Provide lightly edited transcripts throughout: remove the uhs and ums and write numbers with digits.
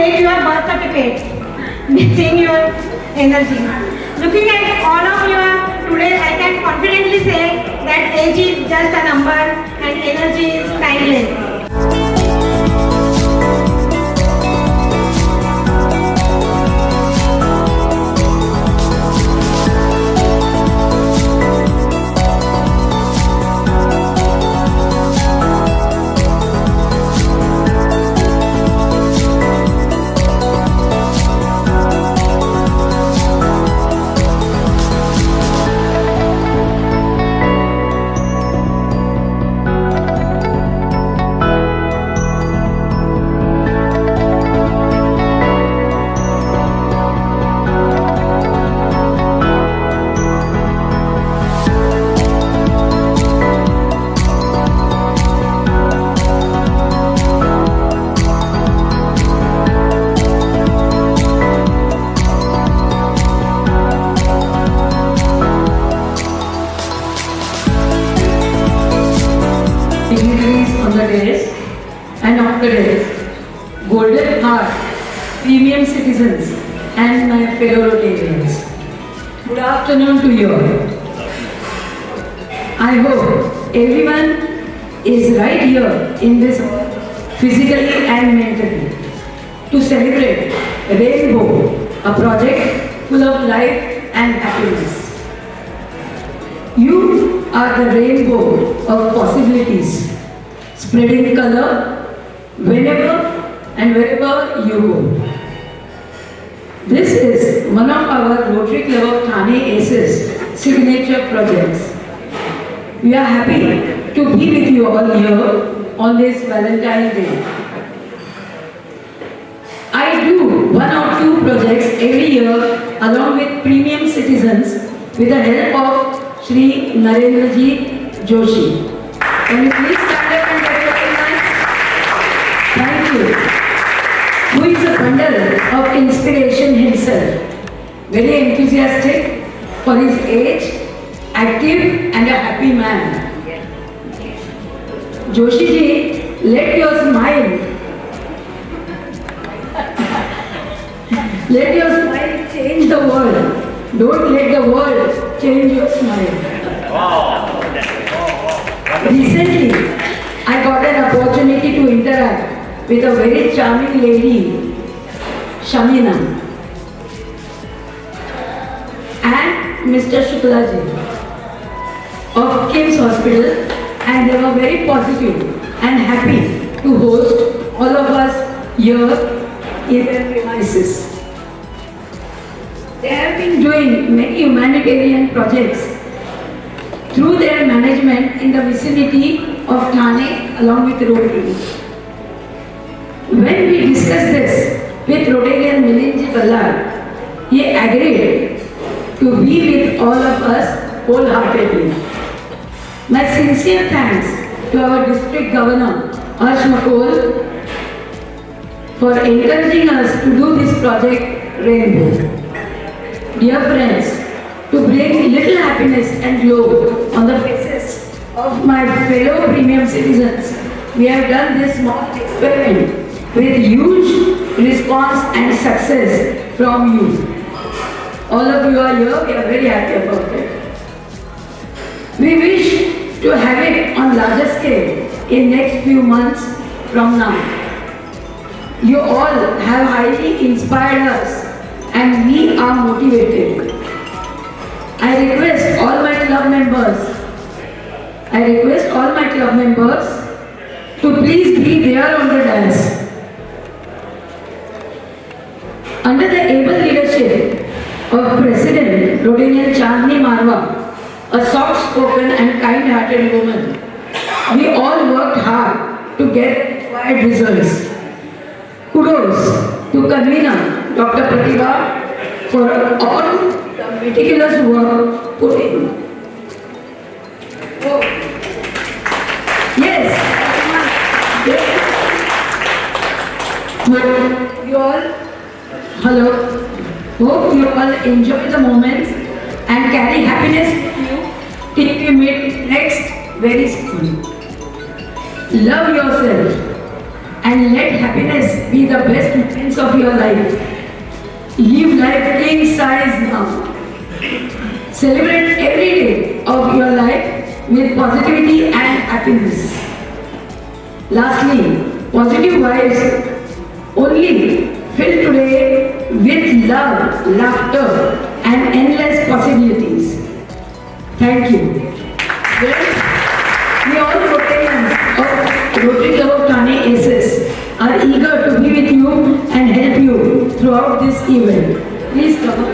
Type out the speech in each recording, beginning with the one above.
take your birth certificates, seeing your energy. Looking at all of you today, I can confidently say that age is just a number and energy is timeless. On the days and off the days, Golden Heart, premium citizens and my fellow Rotarians. Good afternoon to you all. I hope everyone is right here in this hall, physically and mentally, to celebrate Rainbow, a project full of life and happiness. You are the rainbow of possibilities, spreading color whenever and wherever you go. This is one of our Rotary Club of Thane Aces signature projects. We are happy to be with you all here on this Valentine's Day. I do one or two projects every year along with premium citizens with the help of Shri Narendra Ji Joshi. Can you please stand up and get recognized? Thank you. Who is a bundle of inspiration himself. Very enthusiastic for his age, active and a happy man. Joshi Ji, let your smile, let your smile change the world. Don't let the world change your smile. Recently, I got an opportunity to interact with a very charming lady, Shamina, and Mr. Shukla Ji of Kim's Hospital, and they were very positive and happy to host all of us here in their premises. They have been doing many humanitarian projects through their management in the vicinity of Thane along with Rotary. When we discussed this with Rotarian Milinji Ballar, he agreed to be with all of us wholeheartedly. My sincere thanks to our District Governor Harsh Makol for encouraging us to do this project Rainbow. Dear friends, to bring little happiness and glow on the faces of my fellow premium citizens, we have done this small experiment with huge response and success from you. All of you are here, we are very happy about it. We wish to have it on larger scale in next few months from now. You all have highly inspired us and we are motivated. I request all my club members to please be there on the dais. Under the able leadership of President Rotarian Chandni Marwa, a soft-spoken and kind-hearted woman, we all worked hard to get required results. Kudos to convener Dr. Pratibha for all the meticulous work put in. Oh. Yes. Hope you all, hello. Hope you all enjoy the moments and carry happiness with you till we meet next very soon. Love yourself. and let happiness be the best moments of your life. Live life king size now. Celebrate every day of your life with positivity and happiness. Lastly, positive vibes only fill today with love, laughter, and endless possibilities. Thank you. Friends, we all Rotarians of Rotary Club of Thane Aces are eager to be with you and help you throughout this event. Please come up.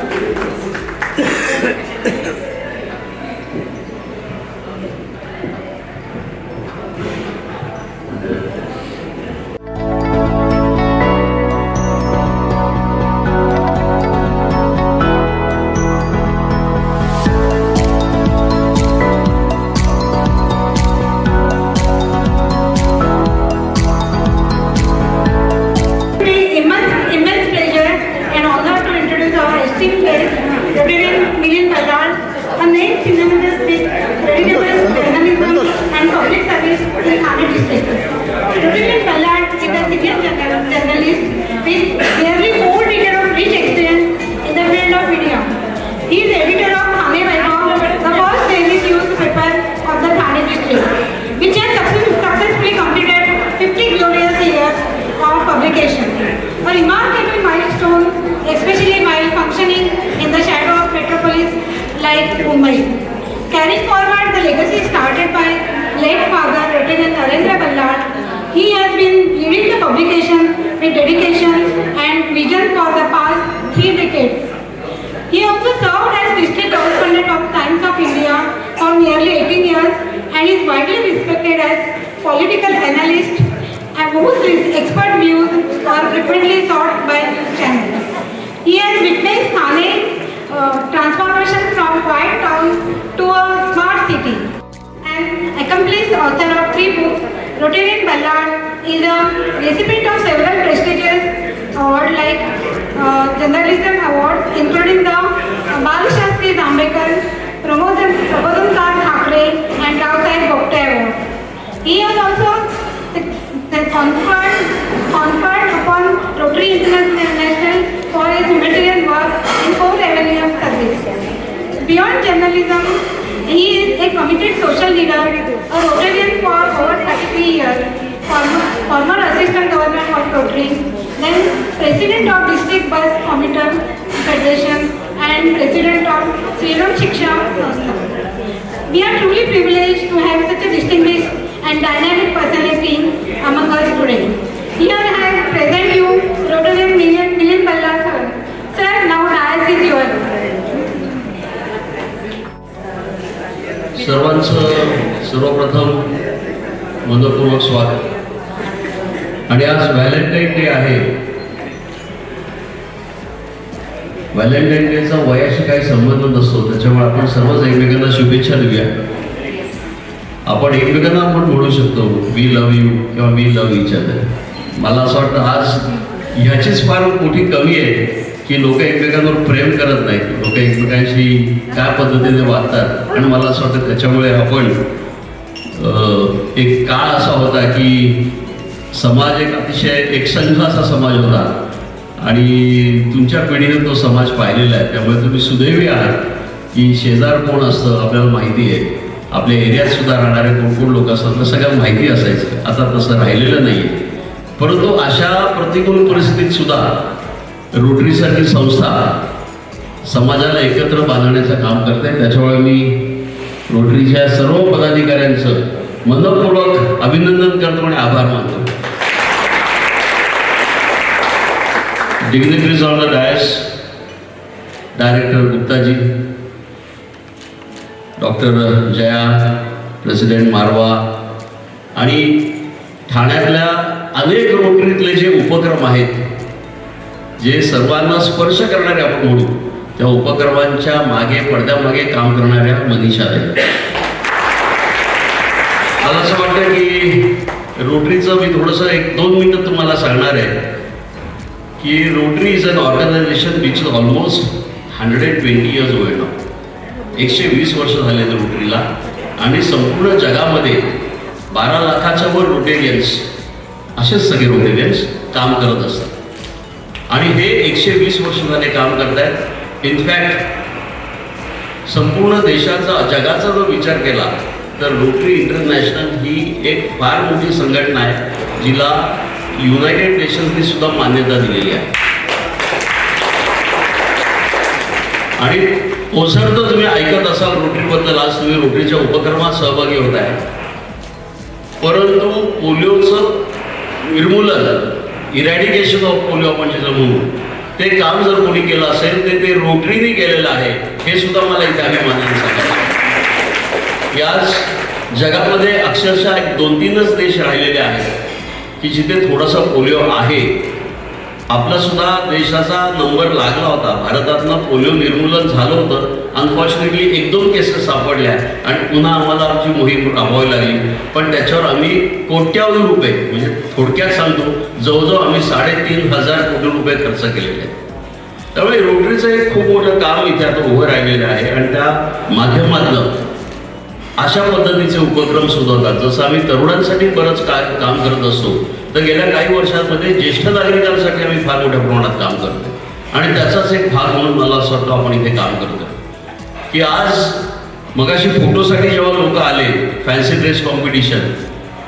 Immense pleasure and honor to introduce our esteemed guest, Reverend Milind Ballard, a name synonymous with credible journalism and public service in Thane district. Reverend Ballard is a senior journalist with nearly 4 decades of rich experience in the field of media. He is editor of Thane Vaibhav, the first daily newspaper of the Thane district, which has successfully completed 50 glorious years of publication. A remarkable milestone, especially while functioning in the shadow of metropolis like Mumbai. Carrying forward the legacy started by late father Lieutenant Narendra Ballard, he has been leading the publication with dedication and vision for the past 3 decades. He also served as district correspondent of Times of India for nearly 18 years and is widely respected as political analyst and whose expert views are frequently sought by channels. He has witnessed Thane transformation from quiet town to a smart city. An accomplished author of 3 books, Rotarian Ballard is a recipient of several prestigious awards like journalism awards, including the Bal Shastri Jambekar, Prabodhankar Thakre, and Rao Saheb Bhogte Award. He has also conferred upon Rotary International for his humanitarian work in 4 avenues of service. Beyond journalism, he is a committed social leader, a Rotarian for over 33 years, former assistant governor of Rotary, then president of District Bus Commuter Federation and president of Sriram Shiksha Sanstha. We are truly privileged to have such a distinguished and dynamic personality among us today. Here I have present you Rotarian Milind Ballard sir. Sir, now dais is yours. सर्वप्रथम मनपूर्वक स्वागत. आणि आज Valentine day आहे. Valentine डेचा वयाशी काही संबंध नसतो, त्याच्यामुळे आपण सर्वच एकमेकांना शुभेच्छा देऊया. आपण एकमेकांना आपण म्हणू शकतो वी लव्ह यू किंवा वी लव्ह इच अदर. मला असं वाटतं आज ह्याचीच फार मोठी कमी आहे की लोक एकमेकांवर प्रेम करत नाहीत, लोक एकमेकांशी काय पद्धतीने वागतात. आणि मला असं वाटतं त्याच्यामुळे आपण एक काळ असा होता की समाज एक अतिशय एकसंघ असा समाज होता आणि तुमच्या पिढीने तो समाज पाहिलेला आहे. त्यामुळे तुम्ही सुदैवी आहात की शेजार कोण असतं आपल्याला माहिती आहे, आपल्या एरियात सुद्धा राहणारे कोण कोण लोक असतात तर सगळ्यांना माहिती असायचं. आता तसं राहिलेलं नाही आहे. परंतु अशा प्रतिकूल परिस्थितीत सुद्धा रोटरीसारखी संस्था समाजाला एकत्र बांधण्याचं काम करते. त्याच्यामुळे मी रोटरीच्या सर्व पदाधिकाऱ्यांचं मनपूर्वक अभिनंदन करतो आणि आभार मानतो. Dignitaries on the dais, director Guptaji, doctor Jaya, president Marwa आणि ठाण्यातल्या अनेक रोटरीतले जे उपक्रम आहेत जे सर्वांना स्पर्श करणारे आपण म्हणू, त्या उपक्रमांच्या मागे पडद्यामागे काम करणाऱ्या मनीषा आहेत. मला असं वाटतं की रोटरीचं मी थोडंसं 1-2 मिनिटं तुम्हाला सांगणार आहे की Rotary is an organisation which is almost 120 years old now. 120 वर्ष झाले रोटरीला आणि संपूर्ण जगामध्ये 12 लाखाच्या वर रोटेरियन्स असेच सगळे रोटेरियन्स काम करत असतात आणि हे 120 वर्ष झाले काम करतायत. इनफॅक्ट संपूर्ण देशाचा जगाचा जर विचार केला तर रोटरी इंटरनॅशनल ही एक फार मोठी संघटना आहे जिला युनायटेड नेशन्सनी सुद्धा मान्यता दिलेली आहे. आणि ओसरतं तुम्ही ऐकत असाल रोटरीबद्दल, आज तुम्ही रोटरीच्या उपक्रमात सहभागी होत आहे. परंतु पोलिओचं निर्मूलन, इरॅडिकेशन ऑफ पोलिओ आपण जिथं म्हणू, ते काम जर कोणी केलं असेल तर ते रोटरीने केलेलं आहे, हे सुद्धा मला इथे अभिमानाने सांगायचं. याच जगामध्ये अक्षरशः 2-3च देश राहिलेले आहेत की जिथे थोडासा पोलिओ आहे. आपला सुद्धा देशाचा नंबर लागला होता, भारतातनं पोलिओ निर्मूलन झालं होतं. अनफॉर्च्युनेटली 1-2 केसेस सापडल्या आणि पुन्हा आम्हाला आमची मोहीम राबवावी लागली. पण त्याच्यावर आम्ही कोट्यावधी रुपये, म्हणजे थोडक्यात सांगतो, जवळजवळ आम्ही 3,500 कोटी रुपये खर्च केलेले आहेत. त्यामुळे रोटरीचं एक खूप मोठं काम इथे आता उभं राहिलेलं आहे आणि त्या माध्यमातनं अशा पद्धतीचे उपक्रम सुरू होतात. जसं आम्ही तरुणांसाठी बरंच काम करत असतो, तर गेल्या काही वर्षांमध्ये ज्येष्ठ नागरिकांसाठी आम्ही फार मोठ्या प्रमाणात काम करतो आणि त्याचाच एक भाग म्हणून मला असं वाटतं आपण इथे काम करतो की आज मगाशी फोटोसाठी जेव्हा लोक आले, फॅन्सी ड्रेस कॉम्पिटिशन,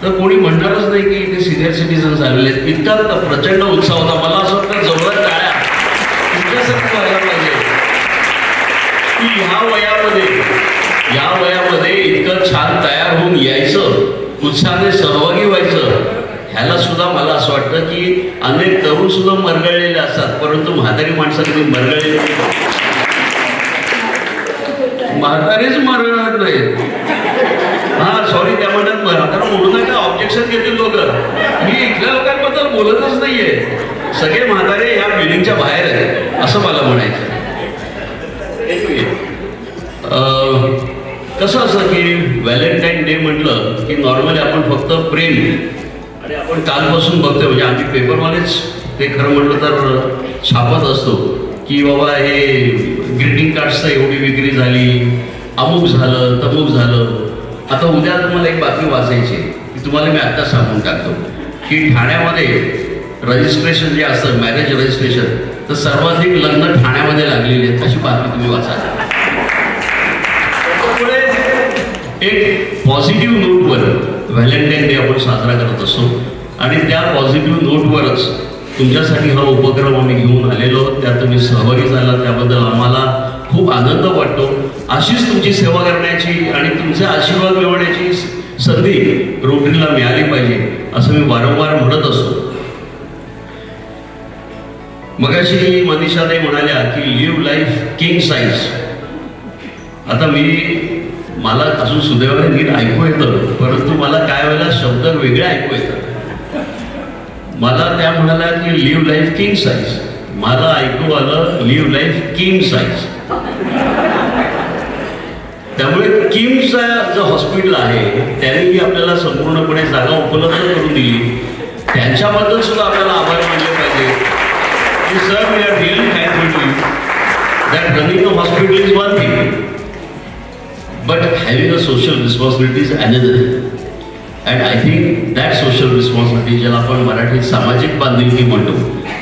तर कोणी म्हणणारच नाही की इथे सिनियर सिटीजन्स आलेले आहेत. इतका प्रचंड उत्साह होता. मला असं वाटतं जोरात टाळ्या तुमच्यासाठी व्हायला पाहिजे की ह्या वयामध्ये इतकं छान तयार होऊन यायचं, उत्साहाने सहभागी व्हायचं. ह्याला सुद्धा मला असं वाटतं की अनेक तरुण सुद्धा मरगळलेले असतात, परंतु म्हातारी माणसं कधी मरगळलेली म्हातारीच मरगळत नाहीत. हा सॉरी, त्या म्हणतात म्हातारा म्हणू नका, ऑब्जेक्शन घेतील लोक. मी इथल्या लोकांबद्दल बोलतच नाहीये, सगळे म्हातारे ह्या बिल्डिंगच्या बाहेर आहेत असं मला म्हणायचं. कसं असं की व्हॅलेंटाईन डे म्हटलं की नॉर्मली आपण फक्त प्रेम, आणि आपण कालपासून बघतोय, म्हणजे आम्ही पेपरवालेच ते खरं म्हटलं तर छापत असतो की बाबा हे ग्रीटिंग कार्ड्सचं एवढी विक्री झाली, अमुक झालं तमुक झालं. आता उद्या तुम्हाला एक बातमी वाचायची की तुम्हाला मी आत्ता सांगून टाकतो की ठाण्यामध्ये रजिस्ट्रेशन जे असतं, मॅरेज रजिस्ट्रेशन, तर सर्वाधिक लग्न ठाण्यामध्ये लागलेली आहेत, अशी बातमी तुम्ही वाचा. एक पॉझिटिव्ह नोटवर व्हॅलेंटाईन डे आपण साजरा करत असतो आणि त्या पॉझिटिव्ह नोटवरच तुमच्यासाठी हा उपक्रम आम्ही घेऊन आलेलो, त्यात तुम्ही सहभागी झाला, त्याबद्दल आम्हाला खूप आनंद वाटतो. अशीच तुमची सेवा करण्याची आणि तुमचे आशीर्वाद मिळवण्याची संधी रोटरीला मिळाली पाहिजे असं मी वारंवार म्हणत असतो. मगाशी मनीषाताई म्हणाल्या की लिव्ह लाईफ किंग साइज. आता मला अजून सुदैवाने नीट ऐकू येतं, परंतु मला काय वेळेला शब्द वेगळे ऐकू येतात. मला त्या म्हणाल्या की लिव्ह लाईफ किंग साइज, मला ऐकू आलं लिव्ह लाईफ किंग साइज. त्यामुळे किम्सचं जो हॉस्पिटल आहे त्यांनी आपल्याला संपूर्णपणे जागा उपलब्ध करून दिली, त्यांच्याबद्दल सुद्धा आपल्याला आभार मानले पाहिजे की sir we are really thankful to you that running a hospital is one thing, but having a social responsibility is another. And I think that social responsibility, ज्याला आपण मराठीत सामाजिक बांधिलकी म्हणतो,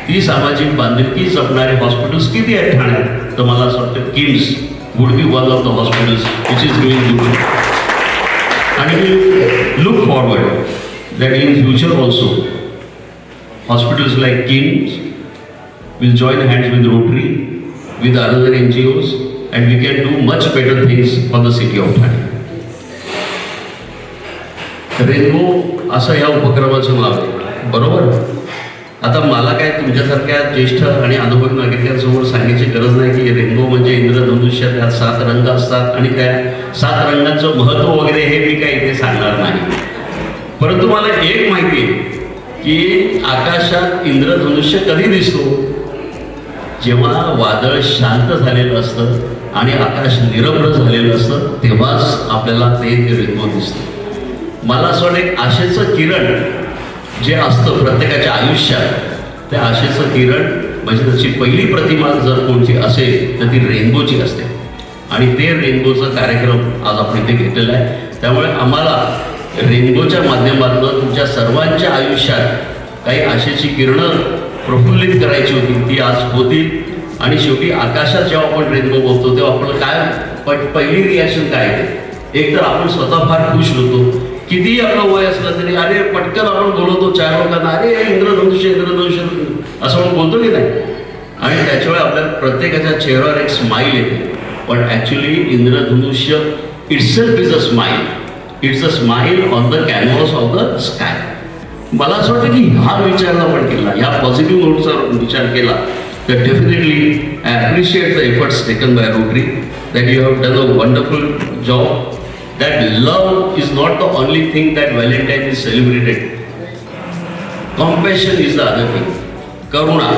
ती सामाजिक बांधिलकी जपणारे हॉस्पिटल्स किती आहेत ठाण्यात, तर मला असं वाटतं KIMS would be one of the hospitals which is doing good. And we look forward that in future also hospitals like KIMS will join hands with Rotary, with other NGOs, and we can do much better things for the city of Thane. Rainbow असं या उपक्रमाचं नाव आहे, बरोबर. आता मला काय तुमच्यासारख्या ज्येष्ठ आणि अनुभवी नागरिकांसमोर सांगायची गरज नाही की रेनबो म्हणजे इंद्रधनुष्य, त्यात 7 रंग असतात आणि त्या 7 रंगांचं महत्त्व वगैरे हे मी काय इथे सांगणार नाही. परंतु मला एक माहिती आहे की आकाशात इंद्रधनुष्य कधी दिसतो, जेव्हा वादळ शांत झालेलं असतं आणि आकाश निरभ्र झालेलं असतं, तेव्हाच आपल्याला ते रेनबो दिसतं. मला असं वाटतं एक आशेचं किरण जे असतं प्रत्येकाच्या आयुष्यात, त्या आशेचं किरण म्हणजे त्याची पहिली प्रतिमा जर कोणती असेल तर ती रेनबोची असते आणि ते रेनबोचा कार्यक्रम आज आपण इथे घेतलेला आहे. त्यामुळे आम्हाला रेनबोच्या माध्यमातून तुमच्या सर्वांच्या आयुष्यात काही आशेची किरणं प्रफुल्लित करायची होती, ती आज होतील. आणि शेवटी आकाशात जेव्हा आपण रेनबो बघतो तेव्हा आपलं काय पहिली रिॲक्शन काय आहे? एक तर आपण स्वतः फार खुश होतो, कितीही आपलं वय असलं तरी अरे पटकन आपण बोलवतो चार लोकांना, अरे इंद्रधनुष्य इंद्रधनुष्य असं आपण बोलतो की नाही. आणि त्याच्यामुळे आपल्याला प्रत्येकाच्या चेहऱ्यावर एक स्माईल येते. पण ॲक्च्युली इंद्रधनुष्य itself is a smile. It's a smile on the canvas of the sky. मला असं वाटतं की हा विचार आपण केला, ह्या पॉझिटिव्ह नोटचा विचार केला, तर definitely I appreciate the efforts taken by Rotary, that you have done a wonderful job. That love is not the only thing that Valentine is celebrated. Compassion is the other thing. करुणा.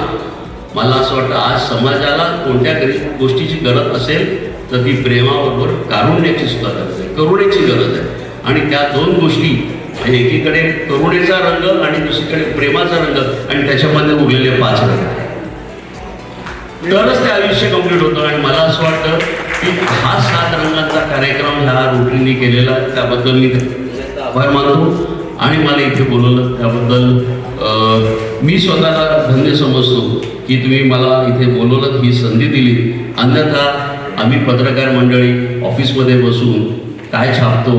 मला असं वाटतं आज समाजाला कोणत्या गोष्टीची गरज असेल तर ती प्रेमाबरोबर कारुण्याची सुद्धा गरज आहे, करुणेची गरज आहे. आणि त्या दोन गोष्टी, एकीकडे करुणेचा रंग आणि दुसरीकडे प्रेमाचा रंग आणि त्याच्यामध्ये उरलेले 5 रंग, तरच ते आयुष्य कंप्लीट होतं. आणि मला असं वाटतं की हा 7 रंगांचा कार्यक्रम ह्या रोटरीने केलेला, त्याबद्दल मी आभार मानतो. आणि मला इथे बोलवलं त्याबद्दल मी स्वतःला धन्य समजतो की तुम्ही मला इथे बोलवलं, ही संधी दिली. अन्यथा आम्ही पत्रकार मंडळी ऑफिसमध्ये बसून काय छापतो,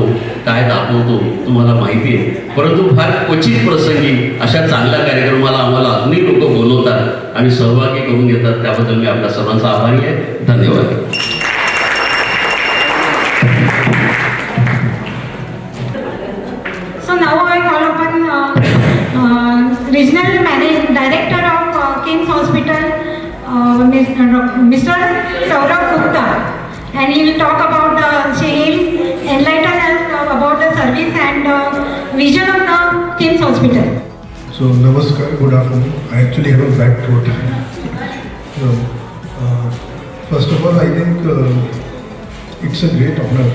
काय दाखवतो तुम्हाला माहिती आहे. परंतु फार क्वचित प्रसंगी अशा चांगल्या कार्यक्रमाला आम्हाला अजूनही लोक बोलवतात आणि सहभागी करून घेतात. त्याबद्दल मी आपल्या सर्वांचा आभारी आहे. धन्यवाद. So now I call upon Regional Director of King's Hospital, Mr. Saurabh Gupta, and he will talk about he will enlighten us about the service and vision of the King's Hospital. So namaskar, good afternoon. I actually have a back throat. So first of all, I think it's a great honor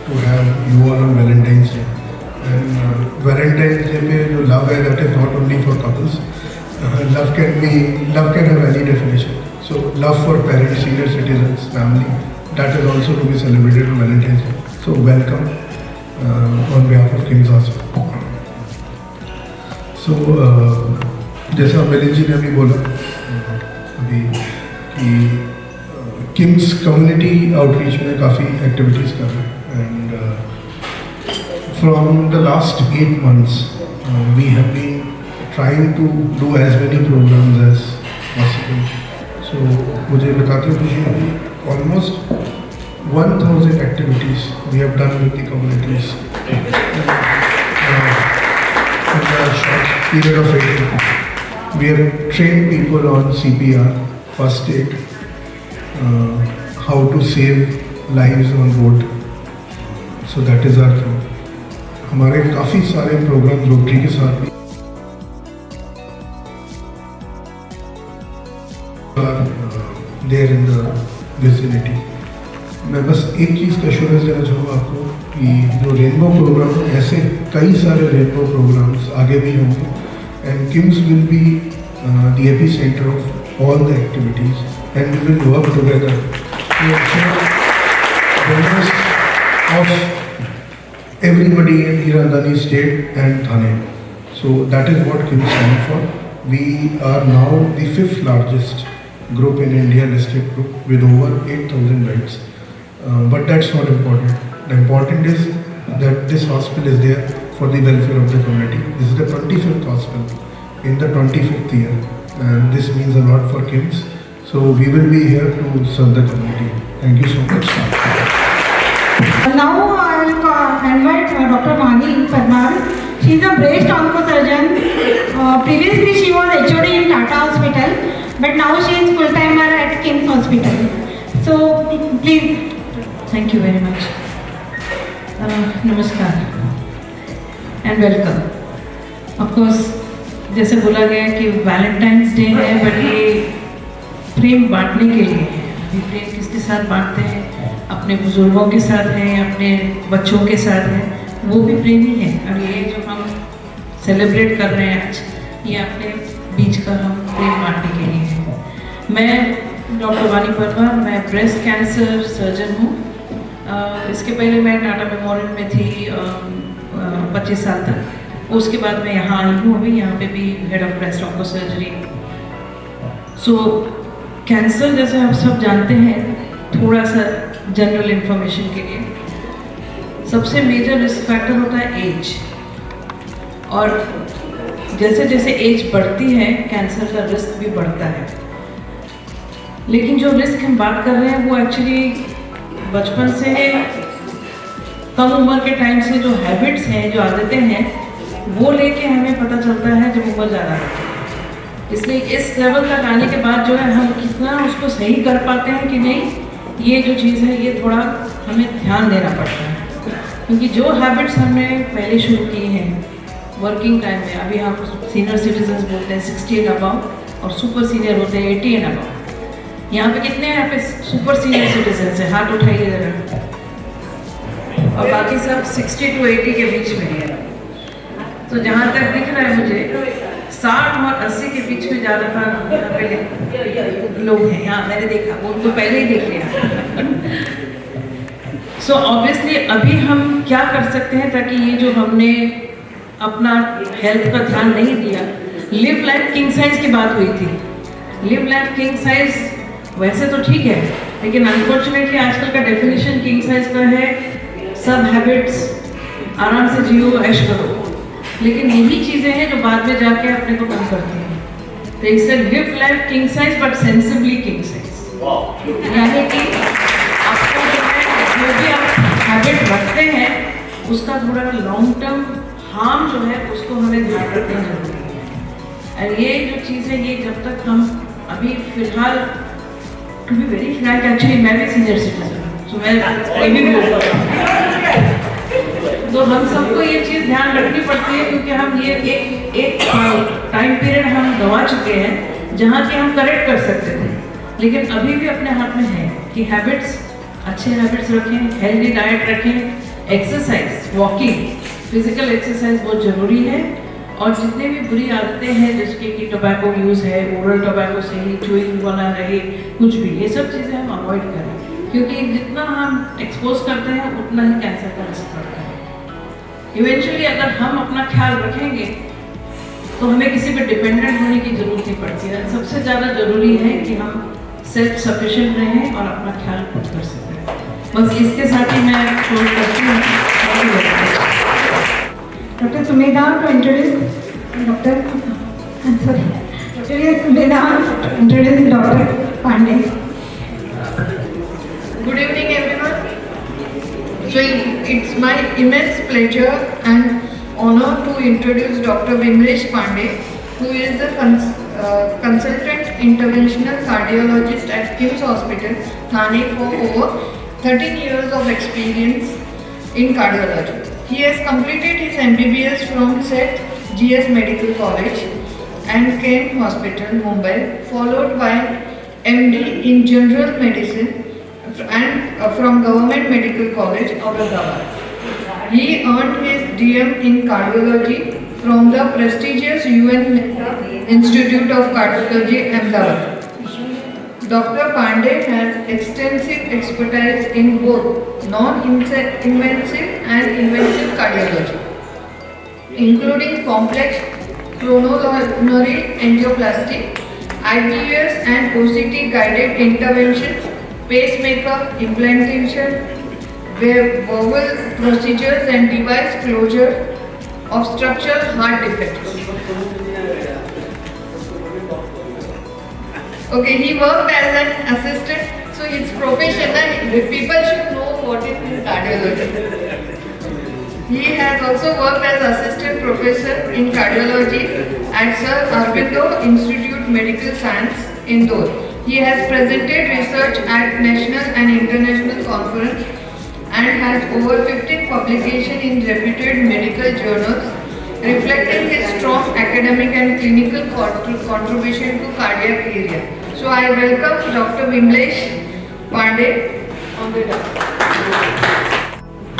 to have you all on Valentine's Day. And Valentine's Day पे जो love है, that is not only for couples. Love can have any definition. So love for parents, senior citizens, family, that is also to be celebrated on Valentine's Day. So welcome on behalf of King's Hospital. So जैसा मिलिंद जी ने अभी बोला अभी कि Kings community outreach में काफ़ी activities कर रहे हैं. And from the last 8 months we have been trying to do as many programs as possible. So मुझे बताते हुए खुशी हुई, almost 1000 activities we have done with the communities in a short period of 8 months. We have trained people on CPR, first aid, how to save lives on road. So that is our thing. हमारे काफ़ी सारे programme rotary के साथ भी there in the विजिनिटी. मैं बस एक चीज़ का एश्योरेंस देना चाहूँगा आपको कि जो रेनबो प्रोग्राम, ऐसे कई सारे रेनबो प्रोग्राम्स आगे भी होंगे. And KIMS will be the epicentre of all the activities and we will work together to ensure the best of everybody in Hirandani state and Thane. So that is what KIMS stands for. We are now the 5th largest group in India, listed group with over 8,000 beds. But that's not important. The important is that this hospital is there for the welfare of the community. This is the 25th hospital in the 25th year, and this means a lot for KIMS. So we will be here to serve the community. Thank you so much. Now I will invite Dr. Mani Parmar. She is a breast oncosurgeon. Previously she was HOD in Tata Hospital, but now she is full-timer at King's Hospital. So please. Thank you very much. Namaskar and welcome. Of course, जैसे बोला गया कि Valentine's day है, but ये प्रेम बांटने के लिए है. अभी प्रेम किसके साथ बांटते हैं? अपने बुजुर्गों के साथ हैं, अपने बच्चों के साथ हैं, वो भी प्रेम ही है. और ये जो हम सेलिब्रेट कर रहे हैं आज, ये अपने बीच का हम प्रेम बांटने के लिए है. मैं डॉक्टर वानी परमार, मैं ब्रेस्ट कैंसर सर्जन हूँ. इसके पहले मैं टाटा मेमोरियल में थी 25 साल तक. उसके बाद मैं यहाँ आई हूँ अभी, यहाँ पे भी head of breast onco surgery. So cancer जैसे हम सब जानते हैं, थोड़ा सा जनरल इंफॉर्मेशन के लिए, सबसे मेजर रिस्क फैक्टर होता है एज। और जैसे जैसे एज बढ़ती है कैंसर का रिस्क भी बढ़ता है। लेकिन जो रिस्क हम बात कर रहे हैं वो एक्चुअली बचपन से, कम उम्र के टाइम से जो हैबिट्स हैं, जो आदतें हैं, वो लेके हमें पता चलता है जब उम्र ज़्यादा होती है। इसलिए इस लेवल तक आने के बाद जो है हम कितना उसको सही कर पाते हैं कि नहीं, ये जो चीज़ है ये थोड़ा हमें ध्यान देना पड़ता है। क्योंकि जो हैबिट्स हमने पहले शुरू की हैं वर्किंग टाइम में, अभी हम सीनियर सिटीजन्स बोलते हैं 60 एंड अबव, और सुपर सीनियर होते हैं 80 एंड अबव। यहाँ पे कितने हैं यहाँ पे सुपर सीनियर सिटीजन्स हैं? हाथ उठाइए जरा। और बाकी सब 60 to 80 के बीच में है। तो जहाँ तक दिख रहा है मुझे 60 और 80 के बीच में ज़्यादातर यहाँ पे लोग हैं। यहाँ मैंने देखा, वो तो पहले ही देख लिया। सो ऑब्वियसली अभी हम क्या कर सकते हैं ताकि ये जो हमने अपना हेल्थ का ध्यान नहीं दिया, लिव लाइफ किंग साइज की बात हुई थी। लिव लाइफ किंग साइज वैसे तो ठीक है, लेकिन अनफॉर्चुनेटली आजकल का डेफिनेशन किंग साइज का है सब हैबिट्स, आराम से जियो, ऐश करो। लेकिन यही चीज़ें हैं जो बाद में जाके अपने को कम करती हैं। तो इससे live life king size but sensibly king size, यानी कि आपको जो है जो भी आप हैबिट रखते हैं उसका थोड़ा लॉन्ग टर्म हार्म जो है उसको हमें ध्यान रखना जरूरी है। और ये जो चीज़ है ये जब तक हम अभी फिलहाल, to be very frank, actually मैं भी सीनियर सिटीजन हूँ, तो मैं कोई भी बोल, तो हम सबको ये चीज़ ध्यान रखनी पड़ती है क्योंकि हम ये एक टाइम पीरियड हम गंवा चुके हैं जहाँ कि हम करेक्ट कर सकते थे। लेकिन अभी भी अपने हाथ में है कि हैबिट्स, अच्छे हैबिट्स रखें, हेल्दी डाइट रखें, एक्सरसाइज, वॉकिंग, फिजिकल एक्सरसाइज बहुत ज़रूरी है। और जितने भी बुरी आदतें हैं जिसके कि टोबैको यूज़ है, ओरल टोबैको से ही च्यूइंग वाला रहे, कुछ भी, ये सब चीज़ें हम अवॉइड करें क्योंकि जितना हम एक्सपोज करते हैं उतना ही कैंसर का रिस्क बढ़ता है। इवेंचुअली अगर हम अपना ख्याल रखेंगे तो हमें किसी पे डिपेंडेंट होने की जरूरत नहीं पड़ती है। सबसे ज़्यादा ज़रूरी है कि हम सेल्फ सफिशिएंट रहें और अपना ख्याल खुद कर सकते हैं। बस इसके साथ ही मैं क्लोज करती हूँ। Dr. Sumedha to introduce Dr. I'm sorry. Dr. Sumedha to introduce Dr. Pandey. Good evening, everyone. So it's my immense pleasure and honor to introduce Dr. Vimlesh Pandey, who is the consultant interventional cardiologist at KIMS Hospital, Thane, for over 13 years of experience in cardiology. He has completed his MBBS from SET GS Medical College and Kent Hospital, Mumbai, followed by MD in General Medicine and from Government Medical College, Aurangabad. He earned his DM in Cardiology from the prestigious UN Mehta Institute of Cardiology, Ahmedabad. Dr. Pandey has extensive expertise in both non-invasive and invasive cardiology, including complex coronary angioplasty, IVUS and OCT guided interventions, pacemaker implantation, valve procedures and device closure of structural heart defects. Okay, he worked as an assistant, so it's professional. People should know what is cardiology. He has also worked as assistant professor in cardiology at Sir Aurobindo Institute Medical Science, Indore. He has presented research at national and international conference and has over 15 publications in reputed medical journals, reflecting his strong academic and clinical contribution to cardiac area. So I welcome Dr. Vimlesh Pandey on the dais.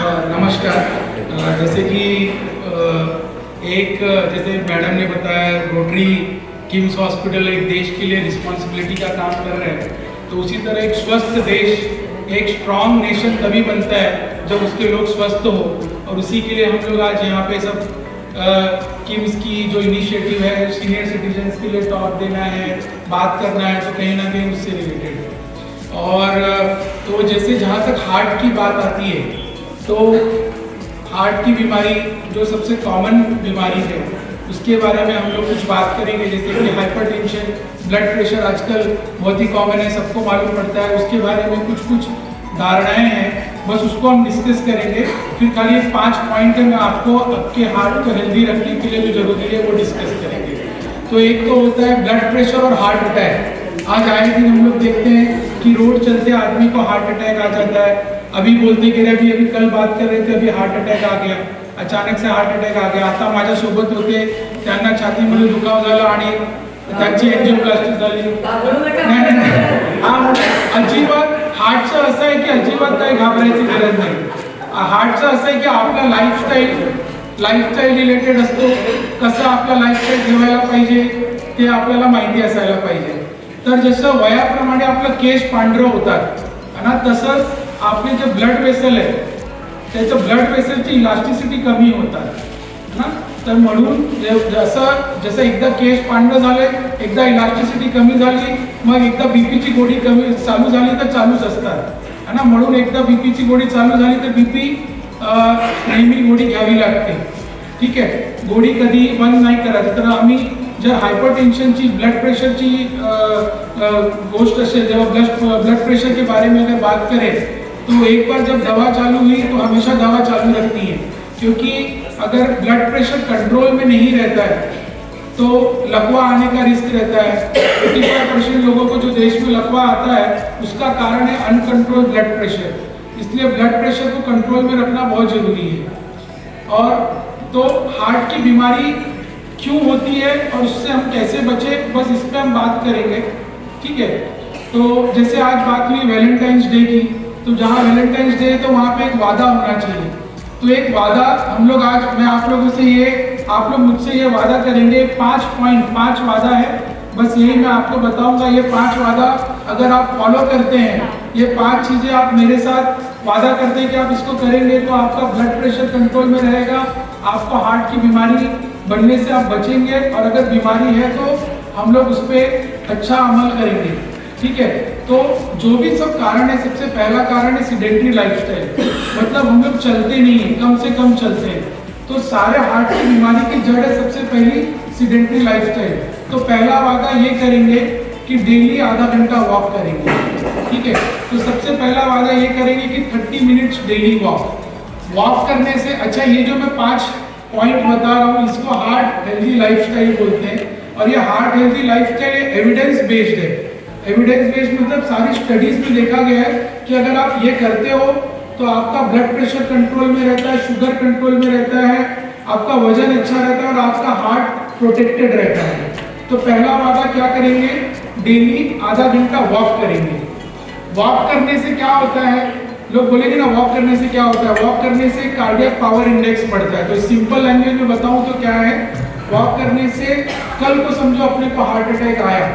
नमस्कार। जैसे कि जैसे madam ने बताया, rotary KIMS hospital एक देश के लिए रिस्पॉन्सिबिलिटी का काम कर रहे हैं, तो उसी तरह एक स्वस्थ देश, एक स्ट्रॉन्ग नेशन तभी बनता है जब उसके लोग स्वस्थ हो, और उसी के लिए हम लोग आज यहाँ पे सब किम्स की जो इनिशिएटिव है सीनियर सिटीजन्स के लिए टॉक देना है, बात करना है, तो कहीं ना कहीं उससे रिलेटेड है। और तो जैसे जहाँ तक हार्ट की बात आती है, तो हार्ट की बीमारी जो सबसे कॉमन बीमारी है उसके बारे में हम लोग कुछ बात करेंगे, जैसे कि हाइपरटेंशन, ब्लड प्रेशर आजकल बहुत ही कॉमन है, सबको मालूम पड़ता है, उसके बारे में कुछ धारणाएं हैं, बस उसको हम डिस्कस करेंगे। फिर खाली 5 पॉइंट में आपको आपके हार्ट को हेल्दी रखने के लिए जो जरूरी है वो डिस्कस करेंगे। तो एक तो होता है ब्लड प्रेशर और हार्ट अटैक। आज आए दिन हम लोग देखते हैं कि रोड चलते आदमी को हार्ट अटैक आ जाता है। अभी बोलते कि अभी कल बात कर रहे थे, अभी हार्ट अटॅक आ गया, अचानक से हार्ट अटॅक आ गया। आता माझ्यासोबत होते, त्यांना छातीमध्ये दुखाव झाला आणि त्यांची एंजिओप्लास्टी झाली। अजिबात हार्टचं असं आहे की अजिबात काही घाबरायची गरज नाही। हार्टचं असं आहे की आपला लाईफस्टाईल रिलेटेड असतो, कसं आपला लाईफस्टाईल ठेवायला पाहिजे ते आपल्याला माहिती असायला पाहिजे। तर जसं वयाप्रमाणे आपलं केस पांढरं होतात ना, तसंच आपले जे ब्लड वेसल आहे त्याचं ब्लड वेसलची इलास्टिसिटी कमी होतात ना। तर म्हणून जसं एकदा केस पांढरं झालं, एकदा इलास्टिसिटी कमी झाली, मग एकदा बीपीची गोळी कमी चालू झाली तर चालूच असतात है ना। म्हणून एकदा बीपीची गोळी चालू झाली तर बीपी नेहमी गोळी घ्यावी लागते, ठीक आहे। गोळी कधी बंद नाही करायची। तर आम्ही जर हाइपरटेंशन की ब्लड प्रेशर की गोष्ट असेल, जेव्हा ब्लड प्रेशर के बारे में अगर बात करें तो एक बार जब दवा चालू हुई तो हमेशा दवा चालू रखनी है, क्योंकि अगर ब्लड प्रेशर कंट्रोल में नहीं रहता है तो लकवा आने का रिस्क रहता है। 85% लोगों को जो देश में लकवा आता है उसका कारण है अनकंट्रोल ब्लड प्रेशर। इसलिए ब्लड प्रेशर को कंट्रोल में रखना बहुत जरूरी है। और तो हार्ट की बीमारी क्यों होती है और उससे हम कैसे बचे, बस इस पर हम बात करेंगे, ठीक है। तो जैसे आज बात हुई वैलेंटाइंस डे की, तो जहाँ वैलेंटाइंस डे है तो वहाँ पे एक वादा होना चाहिए। तो एक वादा हम लोग आज, मैं आप लोगों से आप लोग मुझसे ये वादा करेंगे। 5 वादा है, बस यही मैं आपको बताऊंगा। ये 5 वादा अगर आप फॉलो करते हैं, ये 5 चीज़ें आप मेरे साथ वादा करते हैं कि आप इसको करेंगे तो आपका ब्लड प्रेशर कंट्रोल में रहेगा, आपको हार्ट की बीमारी बनने से आप बचेंगे, और अगर बीमारी है तो हम लोग उस पर अच्छा अमल करेंगे, ठीक है। तो जो भी सब कारण है, सबसे पहला कारण है सीडेंटरी लाइफस्टाइल, मतलब हम लोग चलते नहीं हैं, कम से कम चलते हैं। तो सारे हार्ट की बीमारी की जड़ है सबसे पहली सीडेंटरी लाइफस्टाइल। तो पहला वादा ये करेंगे कि डेली आधा घंटा वॉक करेंगे, ठीक है। तो सबसे पहला वादा ये करेंगे कि 30 मिनट्स डेली वॉक करने से, अच्छा ये जो मैं 5 पॉइंट बता रहा हूँ इसको हार्ट हेल्दी लाइफस्टाइल बोलते हैं। और ये heart healthy lifestyle evidence based है। एविडेंस बेस्ड मतलब सारी स्टडीज में देखा गया है कि अगर आप ये करते हो तो आपका ब्लड प्रेशर कंट्रोल में रहता है, शुगर कंट्रोल में रहता है, आपका वजन अच्छा रहता है और आपका हार्ट प्रोटेक्टेड रहता है। तो पहला वादा क्या करेंगे, डेली आधा घंटा वॉक करेंगे। वॉक करने से क्या होता है, लोग बोलेंगे ना वॉक करने से क्या होता है। वॉक करने से कार्डियक पावर इंडेक्स बढ़ता है। तो सिंपल लैंग्वेज में बताऊं तो क्या है, वॉक करने से कल को समझो अपने को हार्ट अटैक आया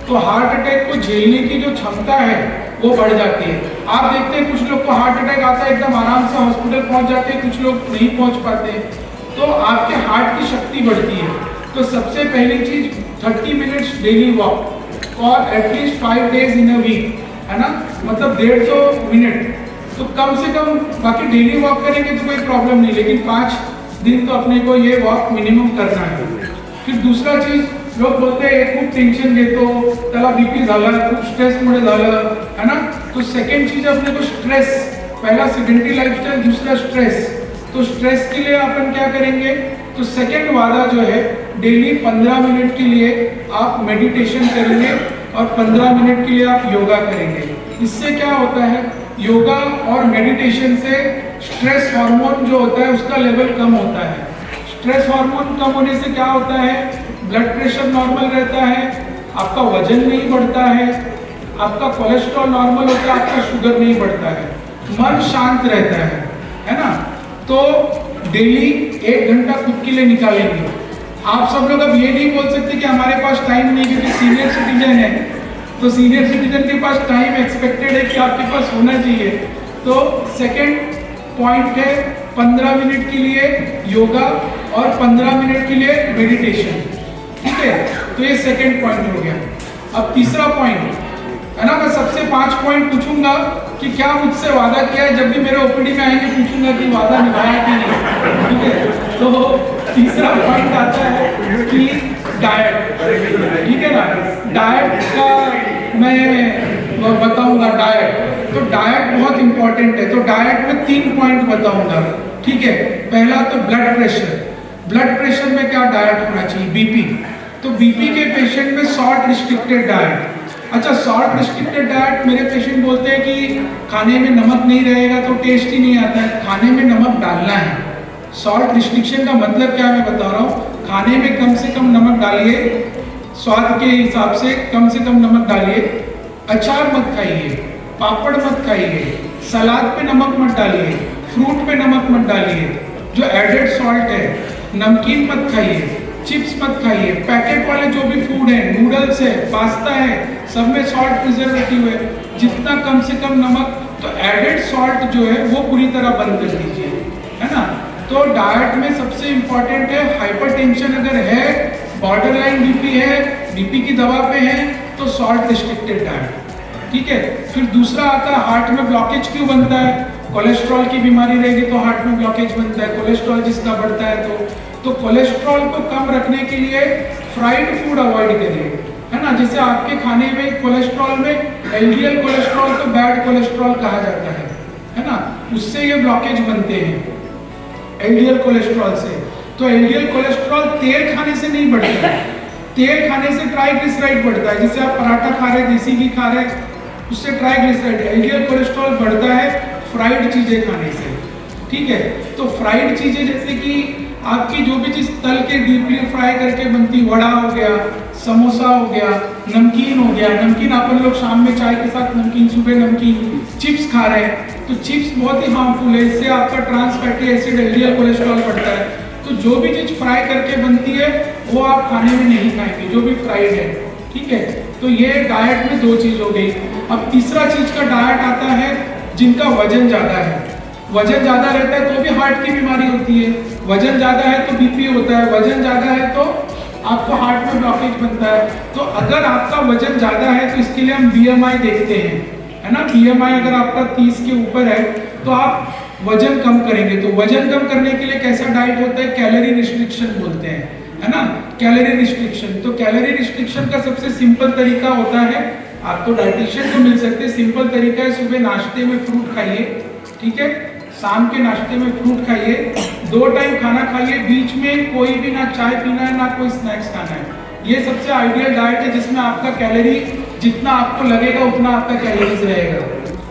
तो हार्ट अटैक को झेलने की जो क्षमता है वो बढ़ जाती है। आप देखते हैं कुछ लोग को हार्ट अटैक आता है, एकदम आराम से हॉस्पिटल पहुंच जाते हैं, कुछ लोग नहीं पहुंच पाते। तो आपके हार्ट की शक्ति बढ़ती है। तो सबसे पहली चीज 30 मिनट्स डेली वॉक और at least 5 days in a week, है ना, मतलब 150 मिनट। तो कम से कम, बाकी डेली वॉक करेंगे तो कोई प्रॉब्लम नहीं, लेकिन 5 दिन तो अपने को ये वॉक मिनिमम करना है। फिर दूसरा चीज, लोग बोलते हैं खूप टेन्शन घेतो, त्याला बीपी झालं, खूप स्ट्रेसमुळे झालं, है ना। तो सेकंड चीज अपने को स्ट्रेस, पहला सेडेंटरी लाइफस्टाइल, दूसरा स्ट्रेस। तो स्ट्रेस के लिए अपन क्या करेंगे, तो सेकंड वादा जो है, डेली 15 मिनट के लिए आप मेडिटेशन करेंगे और 15 मिनट के लिए आप योगा करेंगे। इससे क्या होता है, योगा और मेडिटेशन से स्ट्रेस हार्मोन जो होता है उसका लेवल कम होता है। स्ट्रेस हार्मोन कम होने से क्या होता है, ब्लड प्रेशर नॉर्मल रहता है, आपका वजन नहीं बढ़ता है, आपका कोलेस्ट्रॉल नॉर्मल होता है, आपका शुगर नहीं बढ़ता है, मन शांत रहता है ना। तो डेली 1 घंटा खुद के लिए निकालेंगे। आप सब लोग अब ये नहीं बोल सकते कि हमारे पास टाइम नहीं, क्योंकि सीनियर सिटीजन है तो सीनियर सिटीजन के पास टाइम एक्सपेक्टेड है कि आपके पास होना चाहिए। तो सेकंड पॉइंट है 15 मिनट के लिए योगा और 15 मिनट के लिए मेडिटेशन, ठीक है। तो ये सेकंड पॉइंट हो गया। अब तीसरा पॉइंट है ना, मैं सबसे 5 पॉइंट पूछूंगा कि क्या मुझसे वादा किया है, जब भी मेरे ओपीडी में आएंगे पूछूंगा कि वादा निभाया कि नहीं, ठीक है। तो तीसरा पॉइंट आता है कि डाइट, ठीक है ना। डाइट का मैं बताऊंगा, डाइट, तो डाइट बहुत इंपॉर्टेंट है। तो डाइट में 3 पॉइंट बताऊंगा, ठीक है। पहला तो ब्लड प्रेशर, ब्लड प्रेशर में क्या डाइट होना चाहिए, बीपी। तो बीपी के पेशेंट में सॉल्ट रिस्ट्रिक्टेड डाइट। अच्छा, सॉल्ट रिस्ट्रिक्टेड डाइट मेरे पेशेंट बोलते हैं कि खाने में नमक नहीं रहेगा तो टेस्ट ही नहीं आता है। खाने में नमक डालना है। सॉल्ट रिस्ट्रिक्शन का मतलब क्या मैं बता रहा हूँ, खाने में कम से कम नमक डालिए, स्वाद के हिसाब से कम नमक डालिए। अचार मत खाइए, पापड़ मत खाइए, सलाद पे नमक मत डालिए, फ्रूट पे नमक मत डालिए, जो एडेड सॉल्ट है। नमकीन मत खाइए, चिप्स मत खाइए, पैकेट वाले जो भी फूड है, नूडल्स है, पास्ता है, सब में सॉल्ट प्रिजर्वेटिव है। जितना कम से कम नमक, तो एडेड सॉल्ट जो है वो पूरी तरह बंद कर दीजिए, है ना। तो डाइट में सबसे इम्पोर्टेंट है, हाइपरटेंशन अगर है, बॉर्डरलाइन बीपी है, बीपी की दवा पे है, तो सॉल्ट रिस्ट्रिक्टेड डाइट, ठीक है। फिर दूसरा आता है, हार्ट में ब्लॉकेज क्यों बनता है। कोलेस्ट्रॉल की बीमारी रहेगी तो हार्ट में ब्लॉकेज बनता है, कोलेस्ट्रॉल जिसका बढ़ता है तो कोलेस्ट्रॉल को कम रखने के लिए फ्राइड फूड अवॉइड करिए, है ना। जैसे आपके खाने में कोलेस्ट्रॉल में एलडीएल कोलेस्ट्रॉल को बैड कोलेस्ट्रॉल कहा जाता है ना। उससे ये ब्लॉकेज बनते हैं एलडीएल कोलेस्ट्रॉल से। तो एलडीएल कोलेस्ट्रॉल तेल खाने से नहीं बढ़ता है, तेल खाने से ट्राइग्लिसराइड बढ़ता है। जैसे आप पराठा खा रहे, देसी घी खा रहे, उससे ट्राइग्लिसराइड। एलडीएल कोलेस्ट्रॉल बढ़ता है फ्राइड चीजें खाने से, ठीक है। तो फ्राइड चीजें जैसे कि आपकी जो भी चीज तल के डीपली फ्राई करके बनती, वड़ा हो गया, समोसा हो गया, नमकीन हो गया। नमकीन अपन लोग शाम में चाय के साथ नमकीन, सुबह नमकीन, चिप्स खा रहे हैं, तो चिप्स बहुत ही हार्मफुल है। इससे आपका trans fatty acid LDL cholesterol बढ़ता है। तो जो भी चीज फ्राई करके बनती है वो आप खाने में नहीं खाएंगे, जो भी फ्राइड है, ठीक है। तो ये डाइट में 2 चीज हो गई। अब तीसरा चीज का डाइट आता है जिनका वजन ज्यादा है। वजन ज्यादा रहता है तो भी हार्ट की बीमारी होती है, वजन ज्यादा है तो बीपी होता है, वजन ज्यादा है तो आपको हार्ट में ब्लॉकेज बनता है। तो अगर आपका वजन ज्यादा है तो इसके लिए हम बीएमआई देखते हैं, है ना। बीएमआई अगर आपका 30 के ऊपर है तो आप वजन कम करेंगे। तो वजन कम करने के लिए कैसा डाइट होता है, कैलोरी रिस्ट्रिक्शन बोलते हैं, है ना। कैलोरी रिस्ट्रिक्शन, तो कैलोरी रिस्ट्रिक्शन का सबसे सिंपल तरीका होता है, आप तो डाइटिशियन को मिल सकते हैं। सिंपल तरीका है, सुबह नाश्ते में फ्रूट खाइए, ठीक है। शाम के नाश्ते में फ्रूट खाइए, 2 टाइम खाना खाइए, बीच में कोई भी ना चाय पीना है ना कोई स्नैक्स खाना है। ये सबसे आइडियल डाइट है जिसमें आपका कैलोरी जितना आपको लगेगा उतना आपका कैलोरीज रहेगा,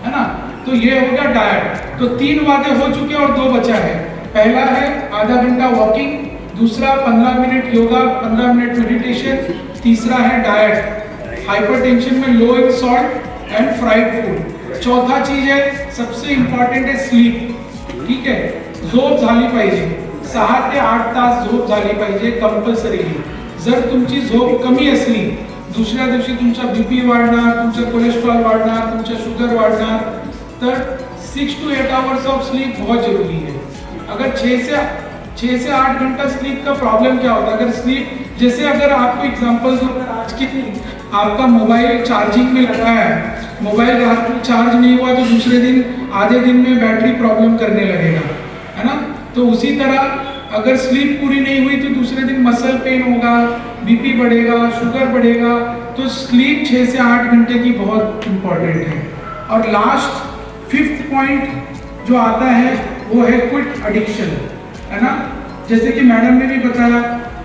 है ना। तो ये हो गया डाइट। तो 3 वादे हो चुके और 2 बचा है। पहला है आधा घंटा वॉकिंग, दूसरा 15 मिनट योगा, 15 मिनट मेडिटेशन, तीसरा है डाइट, हाइपरटेंशन में low in salt and fried food. चौथा चीज है सबसे इम्पॉर्टंट है स्लीप, ठीक है। झोप झाली पाहिजे, 6 ते 8 तास झोप झाली पाहिजे कंपल्सरीली। जर तुमची झोप कमी असली, दुसऱ्या दिवशी तुमचा बीपी वाढणार, तुमचा कोलेस्ट्रॉल वाढणार, तुमचा शुगर वाढणार, तर 6 to 8 आवर्स ऑफ स्लीप बहुत जरूरी है। अगर 6 से 8 घंटा स्लीप का प्रॉब्लम क्या होता है, अगर स्लीप, जैसे अगर आपको एग्जांपल दूं, आज के दिन आपका मोबाइल चार्जिंग में लगा है, मोबाइल रात में चार्ज नहीं हुआ तो दूसरे दिन आधे दिन में बैटरी प्रॉब्लम करने लगेगा, है ना। तो उसी तरह अगर स्लीप पूरी नहीं हुई तो दूसरे दिन मसल पेन होगा, बीपी बढ़ेगा, शुगर बढ़ेगा। तो स्लीप 6 से 8 घंटे की बहुत इंपॉर्टेंट है। और लास्ट 5th पॉइंट जो आता है वो है क्विट एडिक्शन, है ना। जैसे कि मैडम ने भी बताया,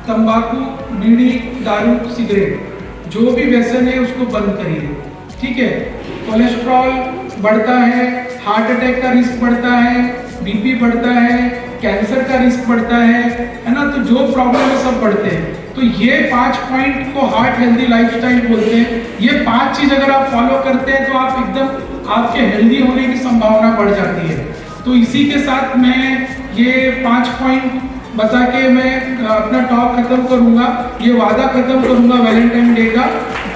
तंबाकू, बीड़ी, दारू, सिगरेट, जो भी व्यसन है उसको बंद करिए, ठीक है। कोलेस्ट्रॉल बढ़ता है, हार्ट अटैक का रिस्क बढ़ता है, बीपी बढ़ता है, कैंसर का रिस्क बढ़ता है ना। तो जो प्रॉब्लम है सब बढ़ते हैं। तो ये 5 पॉइंट को हार्ट हेल्दी लाइफस्टाइल बोलते हैं। ये 5 चीज अगर आप फॉलो करते हैं तो आप एकदम आपके हेल्दी होने की संभावना बढ़ जाती है। तो इसी के साथ मैं ये 5 पॉइंट बता के मैं अपना टॉक खत्म करूंगा, ये वादा खत्म करूंगा वैलेंटाइन डे का।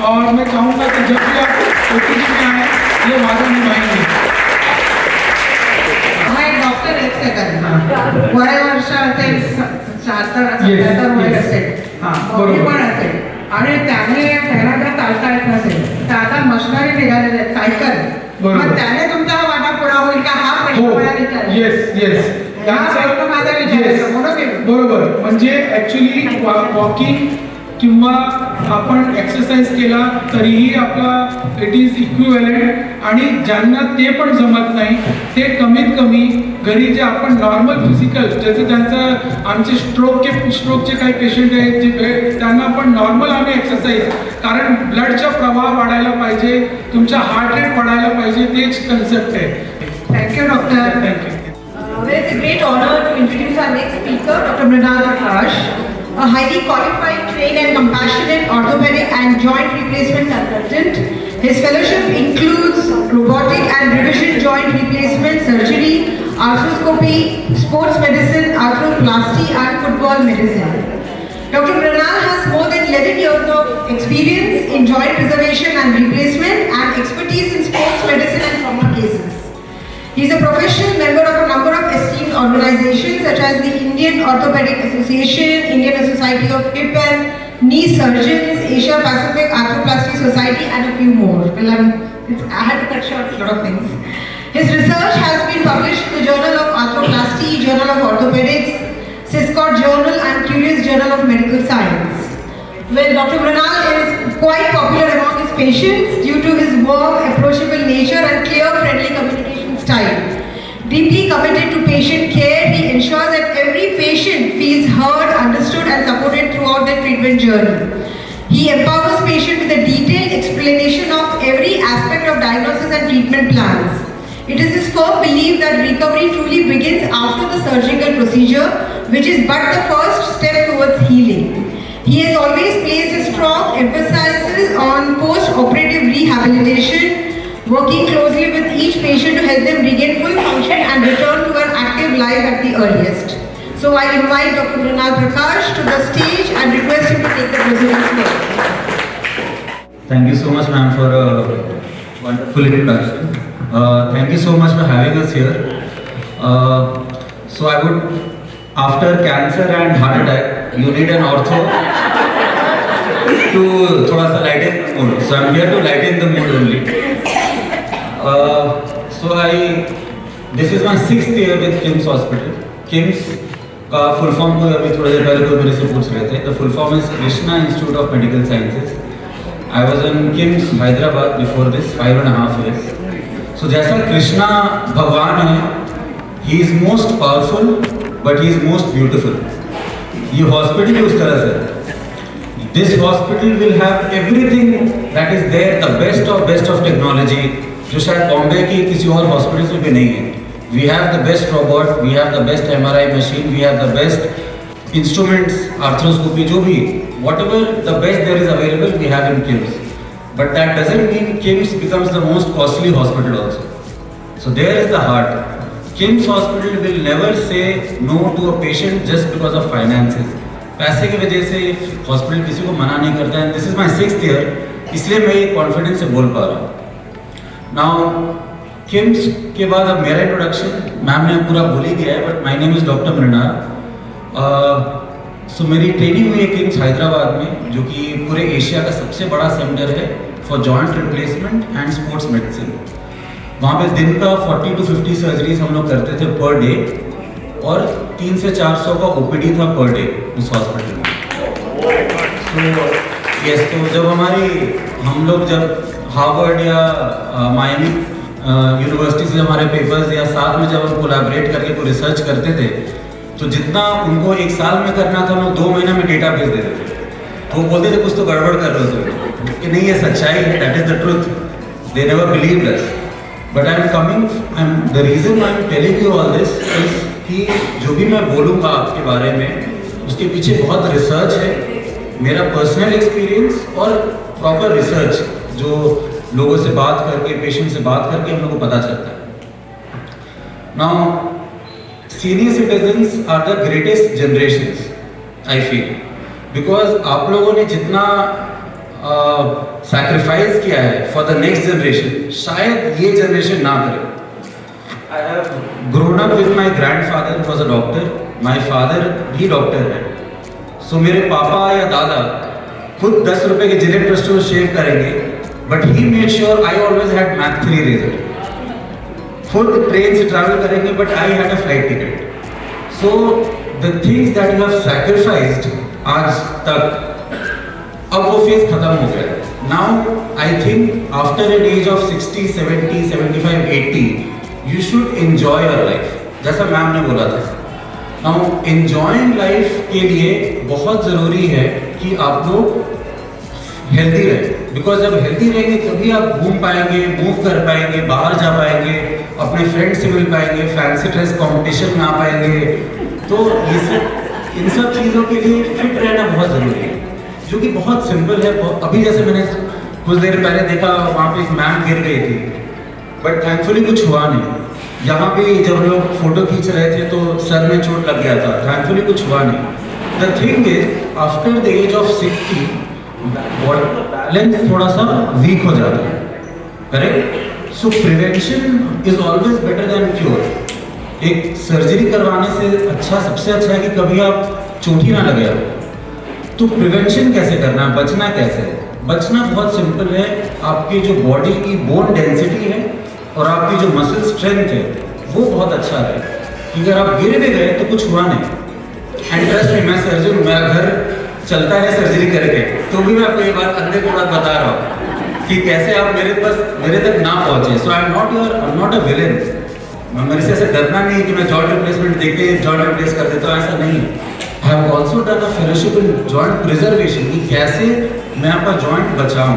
और मैं चाहूंगा कि जब भी आप ओपीडी में आए ये वादा निभाएंगे। मैं डॉक्टर करेल. वय वर्ष असेल, 77 वय yes. असेल, हां, बॉडी बरोबर. पण असेल आणि त्याला जर चालता येत नसेल तर आता मशिनरी निघालेले आहेत, सायकल. बरोबर. मग त्याने तुमचा वाटा पुढा होईल का हा प्रश्न हो मला विचारायचा. येस येस हा प्रश्न माझा विचारायचा म्हणून मी बरोबर. म्हणजे ऍक्च्युली वॉकिंग किंवा आपण एक्सरसाइज केला तरीही आपला इट इज इक्विव्हॅलंट. आणि ज्यांना ते पण जमत नाही ते कमीत कमी घरी जे आपण नॉर्मल फिजिकल ज्याचं त्यांचं आमचे स्ट्रोकचे काही पेशंट आहेत जे त्यांना पण नॉर्मल आम्ही एक्सरसाइज, कारण ब्लडचा प्रवाह वाढायला पाहिजे, तुमचा हार्ट रेट वाढायला पाहिजे, तेच कन्सेप्ट आहे. Thank you doctor. Thank you. It's a great honor to introduce our next speaker, Dr. Mrinal Prakash, a highly qualified, trained and compassionate orthopedic and joint replacement consultant. His fellowship includes robotic and revision joint replacement surgery, arthroscopy, sports medicine, arthroplasty and football medicine. Dr. Mrinal has more than 11 years of experience in joint preservation and replacement and expertise in sports medicine and trauma cases. He is a professional member of a number of esteemed organizations such as the Indian Orthopedic Association, Indian Society of Hip and Knee Surgeons, Asia Pacific Arthroplasty Society and a few more. Well, I had to cut short a lot of things. His research has been published in the Journal of Arthroplasty, Journal of Orthopedics, Syscot Journal and Curious Journal of Medical Science. Well, Dr. Mrinal is quite popular among his patients due to his warm, approachable nature and clear, friendly communication style. Deeply committed to patient care, he ensures that every patient feels heard, understood and supported throughout their treatment journey. He empowers patients with a detailed explanation of every aspect of diagnosis and treatment plans. It is his firm belief that recovery truly begins after the surgical procedure, which is but the first step towards healing. He has always placed a strong emphasis on post-operative rehabilitation, working closely with each patient to help them regain full function and return to an active life at the earliest. So I invite Dr. Mrinal Prakash to the stage and request him to take the proceedings forward. Thank you so much, ma'am, for a wonderful introduction. Thank you so much for having us here. So I would, after cancer and heart attack, you need an ortho to thoda sa lighten the mood. So I'm here to lighten the mood only. This is my 6th year with KIMS Hospital. KIMS का full form को अभी थोड़ी देर पहले कोई मेरे से पूछ रहे थे. The full form is Krishna Institute of Medical Sciences. I was in KIMS Hyderabad before this 5.5 years. So जैसा कृष्णा भगवान है, he is most powerful, but he is most beautiful. ये हॉस्पिटल उस तरह से. This hospital will have everything that is there, the best of technology, जो शायद बॉम्बे की किसी और हॉस्पिटल में भी नहीं है. We have the best robot, we have the best MRI machine, we have the best instruments, arthroscopy, जो भी, whatever the best there is available, we have in KIMS. But that doesn't mean KIMS becomes the most costly hospital also. So there is the heart. KIMS hospital will never say no to a patient just because of finances. पैसे की वजह से hospital किसी को मना नहीं करता है. This is my 6th year, इसलिए मैं ये कॉन्फिडेंस से बोल पा रहा हूँ. Now, KIMS के बाद अब मेरा इंट्रोडक्शन मैम ने पूरा भूल ही दिया है, but my name is doctor Mrinal. So मेरी ट्रेनिंग हुई है KIMS हैदराबाद में, जो कि पूरे एशिया का सबसे बड़ा सेंटर है for joint replacement and sports medicine. वहाँ पे दिन का 40 to 50 सर्जरीज हम लोग करते थे पर डे, और 300 से 400 का OPD था पर डे उस हॉस्पिटल में. तो जब हम लोग जब हार्वर्ड या मायामी यूनिवर्सिटी से हमारे पेपर्स या साथ में जब हम कोलैबोरेट करके कोई रिसर्च करते थे, तो जितना उनको 1 साल में करना था, हम लोग 2 महीने में डेटा भेज देते थे. तो वो बोलते थे कुछ तो गड़बड़ कर रहे हो तुम, कि नहीं ये सच्चाई है, that is the truth. They never believed us. But the reason I am telling you all this is कि जो भी मैं बोलूँगा आपके बारे में, उसके पीछे बहुत रिसर्च है, मेरा पर्सनल एक्सपीरियंस और प्रॉपर रिसर्च जो लोगों से बात करके, पेशेंट से बात करके हम लोग को पता चलता है. Now senior citizens are the greatest generations I feel, because आप लोगों ने जितना सैक्रिफाइस किया है फॉर द नेक्स्ट जनरेशन, शायद ये जनरेशन ना करे. I have grown up with my grandfather who was a doctor. My father भी डॉक्टर है. So मेरे पापा या दादा खुद 10 रुपए के जिलेट स्टोर शेव करेंगे, but he made sure I always had Mach 3 razor. खुद ट्रेन से ट्रैवल करेंगे, but I had a flight ticket. So the things that you have sacrificed आज तक, अब वो फेज खत्म हो गया. Now I think after an age of 60, 70, 75, 80, you should enjoy your life. जैसा मैम ने बोला था. Now enjoying life के लिए बहुत ज़रूरी है कि आप लोग हेल्दी रहे. बिकॉज जब हेल्दी रहेंगे तभी आप घूम पाएंगे, मूव कर पाएंगे, बाहर जा पाएंगे, अपने फ्रेंड से मिल पाएंगे, फैंसी ड्रेस कंपटीशन में आ पाएंगे. तो ये सब इन सब चीज़ों के लिए फिट रहना बहुत ज़रूरी है, जो कि बहुत सिंपल है. अभी जैसे मैंने कुछ देर पहले देखा, वहाँ पे एक मैम गिर गई थी, बट थैंकफुली कुछ हुआ नहीं. यहाँ पे जब लोग फोटो खींच रहे थे तो सर में चोट लग गया था, थैंकफुली कुछ हुआ नहीं. The thing is after the age of 60 body का बैलेंस थोड़ा सा वीक हो जाता है, correct. So prevention is always better than cure. एक सर्जरी करवाने से अच्छा, सबसे अच्छा है कि कभी आप चोट ही ना लगे आपको. तो प्रिवेंशन कैसे करना, बचना कैसे? बचना बहुत सिंपल है. आपकी जो बॉडी की बोन डेंसिटी है और आपकी जो मसल स्ट्रेंथ है वो बहुत अच्छा है. कि अगर आप गिर भी गए तो कुछ हुआ नहीं. एंड ट्रस्ट मी, मैं सर्जन हूँ, मेरा घर चलता है सर्जरी करके, तो भी मैं आपको ये बात अंदर की बात बता रहा हूँ कि कैसे आप मेरे तक ना पहुँचे. So I am not a villain. मेरे से ऐसा डरना नहीं कि मैं जॉइंट रिप्लेसमेंट देके जॉइंट रिप्लेस कर देता हूँ, ऐसा नहीं. I have also done a fellowship in joint preservation, कि कैसे मैं आपका जॉइंट बचाऊँ.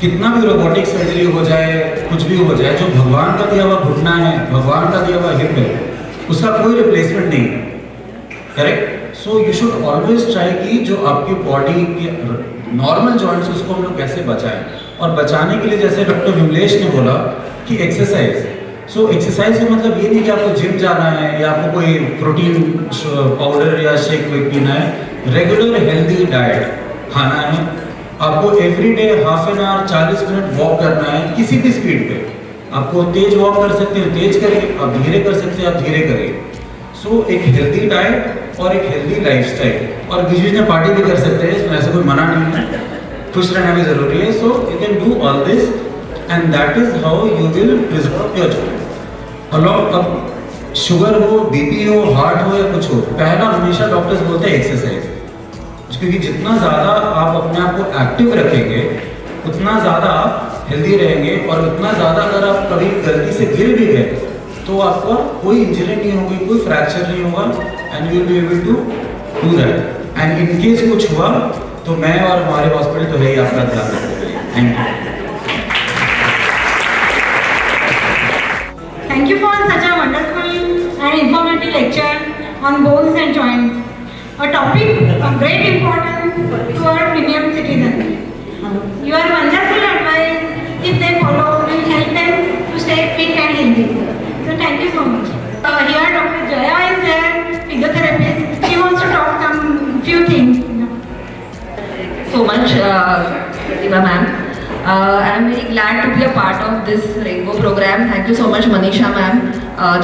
कितना भी रोबोटिक सर्जरी हो जाए, कुछ भी हो जाए, जो भगवान का दिया हुआ घुटना है, भगवान का दिया हुआ हिप है, उसका कोई रिप्लेसमेंट नहीं है, correct. So you should always try कि जो आपकी बॉडी के नॉर्मल जॉइंट्स उसको हम लोग कैसे बचाएं. और बचाने के लिए जैसे डॉक्टर विमलेश ने बोला कि एक्सरसाइज. सो एक्सरसाइज का मतलब ये नहीं कि आपको जिम जाना है या आपको कोई प्रोटीन पाउडर या शेक पीना है. रेगुलर हेल्दी डाइट खाना है. आपको every day half an hour 40 minute walk करना है, किसी भी स्पीड पे. आपको तेज वॉक कर सकते हैं, तेज करिए. आप धीरे कर सकते हैं, आप धीरे करिए. सो एक हेल्दी डाइट और एक हेल्दी लाइफस्टाइल, और बीच बीच में पार्टी भी कर सकते हैं, इसमें ऐसा कोई मना नहीं है. खुश रहना भी जरूरी है. So you can do all this and that is how you will preserve your joint. अब शुगर हो, बीपी हो, हार्ट हो या कुछ हो, पहला हमेशा डॉक्टर्स बोलते हैं एक्सरसाइज. क्योंकि जितना ज़्यादा आप अपने आप को एक्टिव रखेंगे उतना ज़्यादा आप हेल्दी रहेंगे. और उतना ज़्यादा अगर आप कभी गलती से गिर भी गए तो आपका कोई इंजरी नहीं होगी, कोई फ्रैक्चर नहीं होगा, and you will be able to do that. And in case कुछ हुआ तो मैं और हमारे हॉस्पिटल तो है ही आपका ध्यान रखेंगे. Thank you. Thank you for such a wonderful and informative lecture on bones and joints. A topic of great importance to our premium citizens. Your wonderful advice, if they follow, will help them to stay fit and healthy. So thank you so much. Here Dr. Jaya is there, physiotherapist. She wants to talk some few things. So much, Pratibha ma'am. I am very glad to be a part of this Rainbow program. Thank you so much, Manisha ma'am,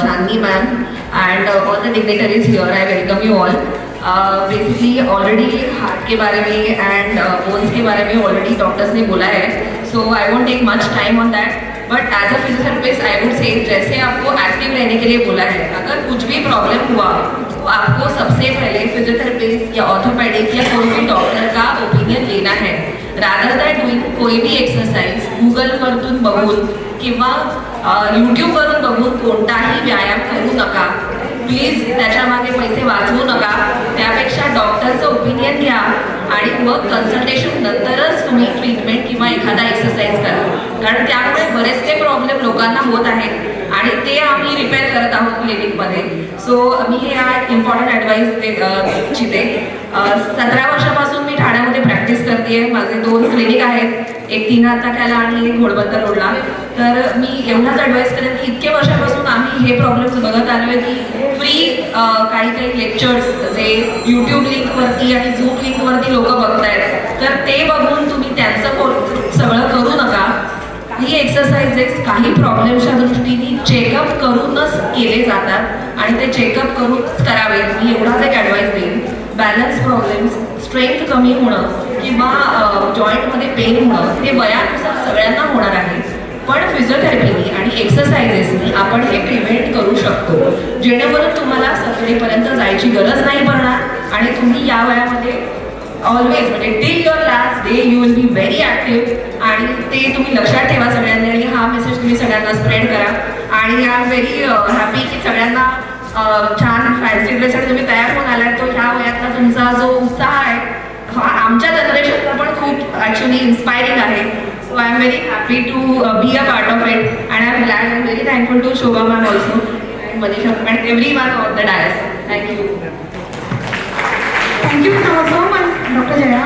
Chandni ma'am, and all the dignitaries here. I welcome you all. Basically already heart के बारे में and bones के बारे में already doctors ने बोला है. So I won't take much time on that. But as a physiotherapist I would say, जैसे आपको एक्टिव रहने के लिए बोला है, अगर कुछ भी प्रॉब्लम हुआ तो आपको सबसे पहले फिजियोथेरेपिस्ट या ऑर्थोपेडिक या कोई भी डॉक्टर का ओपिनियन लेना है. रादर दॅन डुईंग कोई भी एक्सरसाइज गुगलवरून बघून किंवा यूट्यूबवरून बघून कोणताही व्यायाम करू नका. प्लीज त्याच्यामागे पैसे वाचवू नका. त्यापेक्षा डॉक्टरचं ओपिनियन घ्या आणि मग कन्सल्टेशन नंतरच तुम्ही ट्रीटमेंट किंवा एखादा एक्सरसाइज करा. कारण त्यामुळे बरेचसे प्रॉब्लेम लोकांना होत आहेत आणि ते आम्ही रिपेअर करत आहोत क्लिनिकमध्ये. सो मी हे इम्पॉर्टंट ॲडवाईस इच्छिते. 17 वर्षापासून मी ठाण्यामध्ये प्रॅक्टिस करते. माझे 2 क्लिनिक आहेत, एक 3 नाक्याला आणि एक घोडबंदर रोडला. तर मी एवढाच ॲडवाईस करेन की इतके वर्षापासून आम्ही हे प्रॉब्लेम्स बघत आलो आहे की फ्री काही लेक्चर्स जे यूट्यूब लिंकवरती आणि झूम लिंकवरती लोक बघतायत, तर ते बघून तुम्ही त्यांचं सगळं करू नका. ही एक्सरसाइज विजिट्स काही प्रॉब्लेम्सच्या दृष्टीने चेकअप करूनच केले जातात आणि ते चेकअप करूनच करावेत. मी एवढाच एक ॲडवाईस देईन. बॅलन्स प्रॉब्लेम्स, स्ट्रेंथ कमी होणं किंवा जॉईंटमध्ये पेन होणं हे वयानुसार सगळ्यांना होणार आहे. पण फिजिओथेरपीनी आणि एक्सरसाइजेसनी आपण हे प्रिव्हेंट करू शकतो, जेणेकरून तुम्हाला सर्जरीपर्यंत जायची गरज नाही पडणार आणि तुम्ही या वयामध्ये ऑलवेज म्हणजे till your last day you will be very active. आणि ते तुम्ही लक्षात ठेवा सगळ्यांनी आणि हा मेसेज तुम्ही सगळ्यांना स्प्रेड करा. आणि आय एम व्हेरी हॅपी की सगळ्यांना छान फॅन्सी ड्रेससाठी तुम्ही तयार होऊन आलात. तो ह्या वयातला तुमचा जो उत्साह आहे हा आमच्या जनरेशनला पण खूप ॲक्च्युली इन्स्पायरिंग आहे. So I am very happy to be a part of it and I am glad I am very thankful to Shobha ma'am also and Manisha and every one of the dais. Thank you. Thank you so much, Dr. Jaya.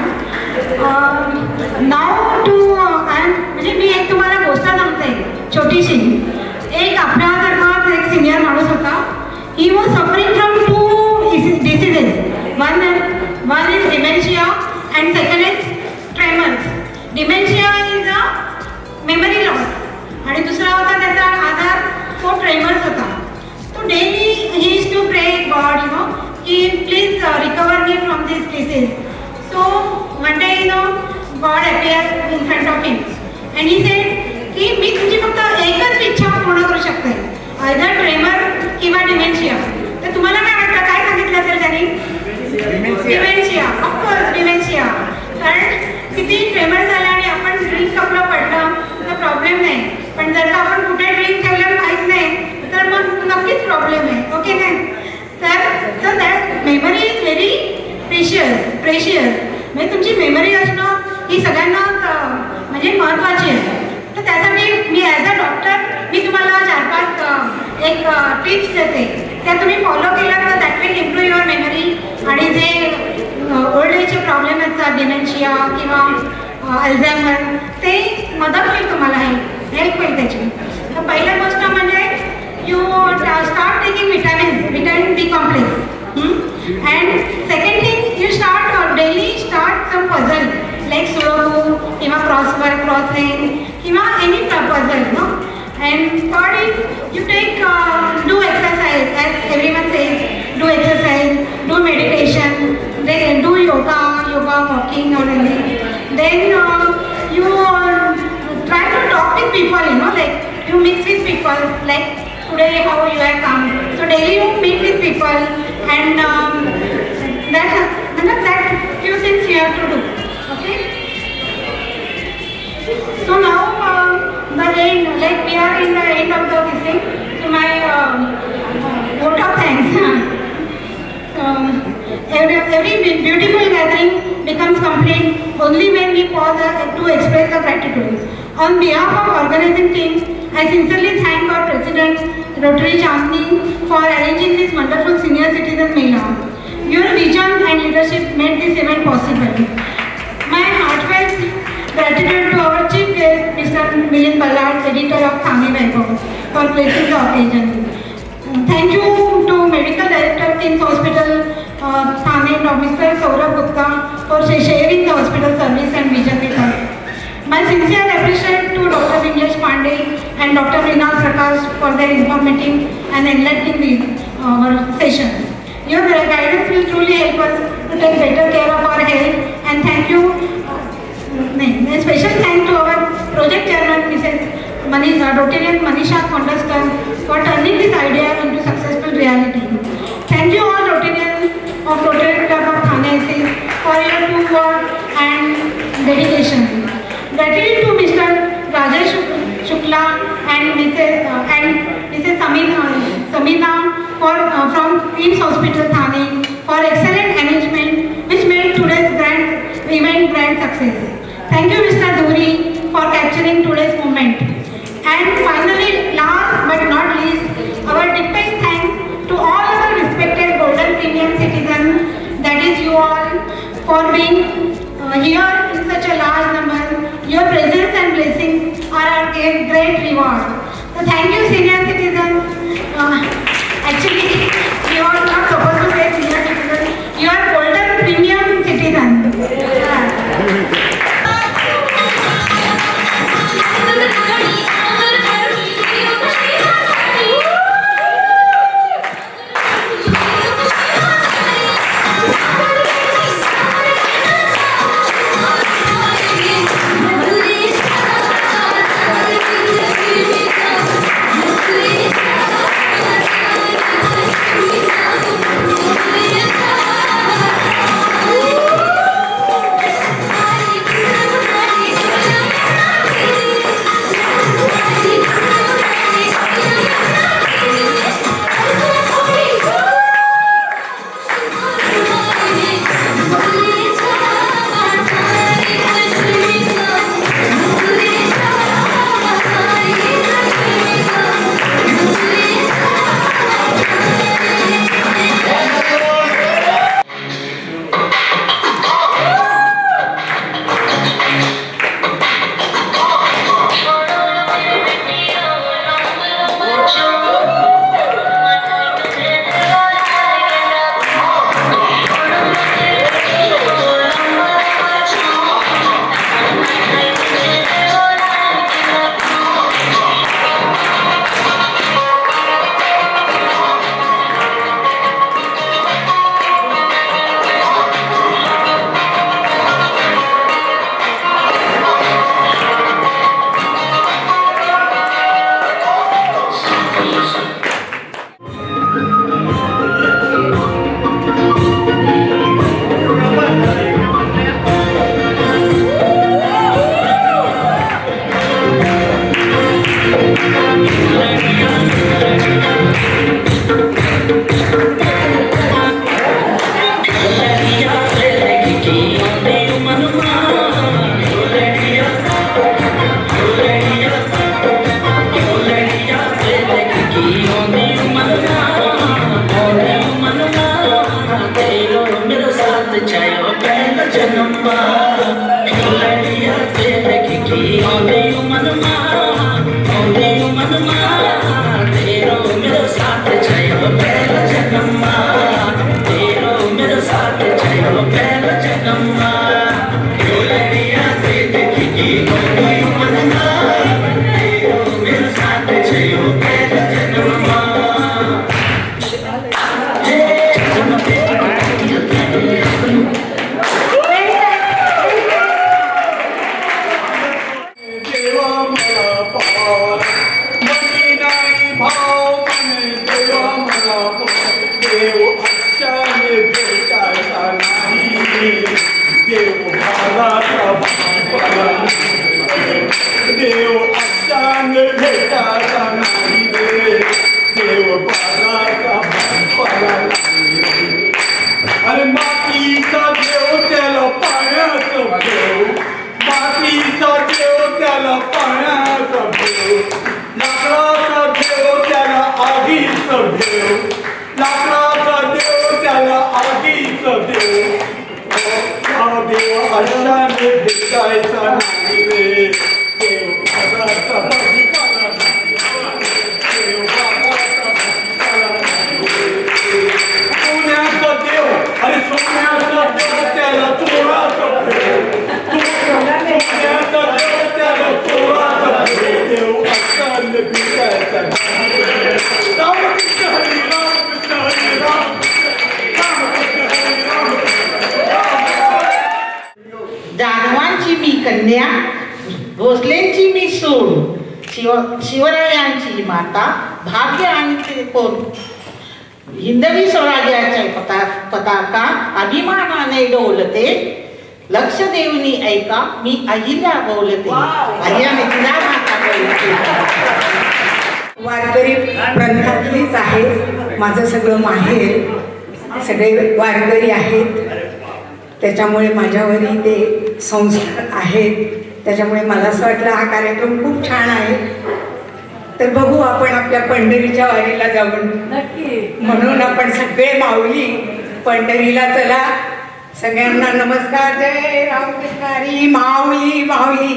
Now to म्हणजे मी एक तुम्हाला गोष्ट सांगते छोटीशी. एक आपल्यासारखाच एक senior माणूस होता. He was suffering from 2 diseases. One is dementia and second is tremors. Dementia is a memory loss आणि दुसरा होता त्याचा आजार तो ट्रेमर्स होता. तो daily he is to pray God कि please recover me from this disease. So one day God appeared in front of him and he said की मी तुमची फक्त एकच इच्छा पूर्ण करू शकते, either tremor किंवा dementia. तर तुम्हाला काय वाटतं काय सांगितलं असेल त्यांनी? डिमेन्शिया. Of course dementia. कारण किती ट्रेमर झाला आणि आपण ड्रिंक कपला पडलं तर प्रॉब्लेम नाही, पण जर का आपण कुठे ड्रिंक ठेवलं माहीत नाही तर मग नक्कीच प्रॉब्लेम आहे. ओके नाही? तर that memory is very precious. म्हणजे तुमची मेमरी असणं ही सगळ्यांना म्हणजे महत्त्वाची आहे. तर त्यासाठी मी ॲज अ डॉक्टर मी तुम्हाला 4-5 एक टिप्स देते. त्या तुम्ही फॉलो केल्या तर that will improve your memory. आणि जे ओल्ड एजचे प्रॉब्लेम असतात डिमेन्शिया किंवा अल्झायमर ते मदत होईल तुम्हाला, हेल्प होईल त्याची. तर पहिली गोष्ट म्हणजे you start taking vitamin B complex. And second thing, you daily start some puzzle like Sudoku, किंवा crossword, crossing, किंवा any puzzle, no? And third is you do exercise, as everyone says, do exercise, do meditation, then do yoga, walking or anything. Then you try to talk with people, like you mix with people, like today how you have come. So daily you meet with people and that few things you have to do. Okay. So now the end, like we are in the end of the thing. So my vote of thanks. Every beautiful gathering becomes complete only when we pause to express the gratitude. On behalf of organizing team, I sincerely thank our President Rotary Chandni for arranging this wonderful senior citizen Mela. Your vision and leadership made this event possible. My heartfelt gratitude to our chief guest, Mr. Milind Ballard, editor of Thane Vaibhav, for gracing the occasion. Thank you to Medical Director, KIMS Hospital, Thane, Mr. Saurabh Gupta, for sharing the hospital service and vision with us. My sincere appreciation to Dr. Vimlesh Pandey and Dr. Mrinal Prakash for their informative and enlightening sessions. Your guidance will truly help us to take better care of our health, and thank you. A special thanks to our project chairman, Mrs. Rotarian Manisha Kondastar, for turning this idea into successful reality. Thank you all Rotarians of Rotary Club of Thane for your true work and dedication. Gratitude to Mr. Rajesh Shukla and Mrs. Samina from KIMS Hospital Thane for excellent arrangement which made today's event grand success. Thank you Mr. Dhuri for capturing today's moment. And finally, last but not least, our deepest thanks to all our respected Golden Premium citizens, that is you all, for being here in such a large number. Your presence and blessings are our great reward. So thank you senior citizens. Actually, you are not supposed to say senior citizens. You are Golden Premium citizens. मनमा तेरो मेरो साथ छयो bell जगम्मा तेरो मेरो साथ छयो bell जगम्मा Dolariya ते देखी कोई मनमा तेरो मेरो साथ छयो बेल जगम्मा अरे मातीचा देव त्याला पाण्याचा देव मातीचा देव त्याला पाण्याचा देव लाकडाचा देव त्याला आगीचा देव लाकडाचा देव त्याला आगीचा देव हा देव अशाने भेटायचा नाही रे देव बाजाराचा भाजीपाला नाही देव बाजाराचा भाजीपाला नाही सोन्याचा देव अरे सोन्याचा देव त्याला चोराचा देव सोन्याचा देव त्याला चोराचा देव अशाने भेटायचा रामकृष्ण हरी रामकृष्ण हरी रामकृष्ण हरी जाधवांची मी कन्या भोसलेंची मी सून शिवरायांची माता भाग्य आणि कोण हिंदवी स्वराज्याच्या पताका अभिमानाने डोलते लक्ष देऊनी ऐका मी अहिल्या बोलते अहिल्याने तिला माता बोलते वारकरी पंथातलीच आहे माझं सगळं माहेर सगळे वारकरी आहेत त्याच्यामुळे माझ्यावरही ते संस्कार आहेत त्याच्यामुळे मला असं वाटलं हा कार्यक्रम खूप छान आहे तर बघू आपण आपल्या पंढरीच्या वारीला जाऊन नक्की म्हणून आपण सगळे माऊली पंढरीला चला सगळ्यांना नमस्कार जय रामकृष्ण हरी माऊली माऊली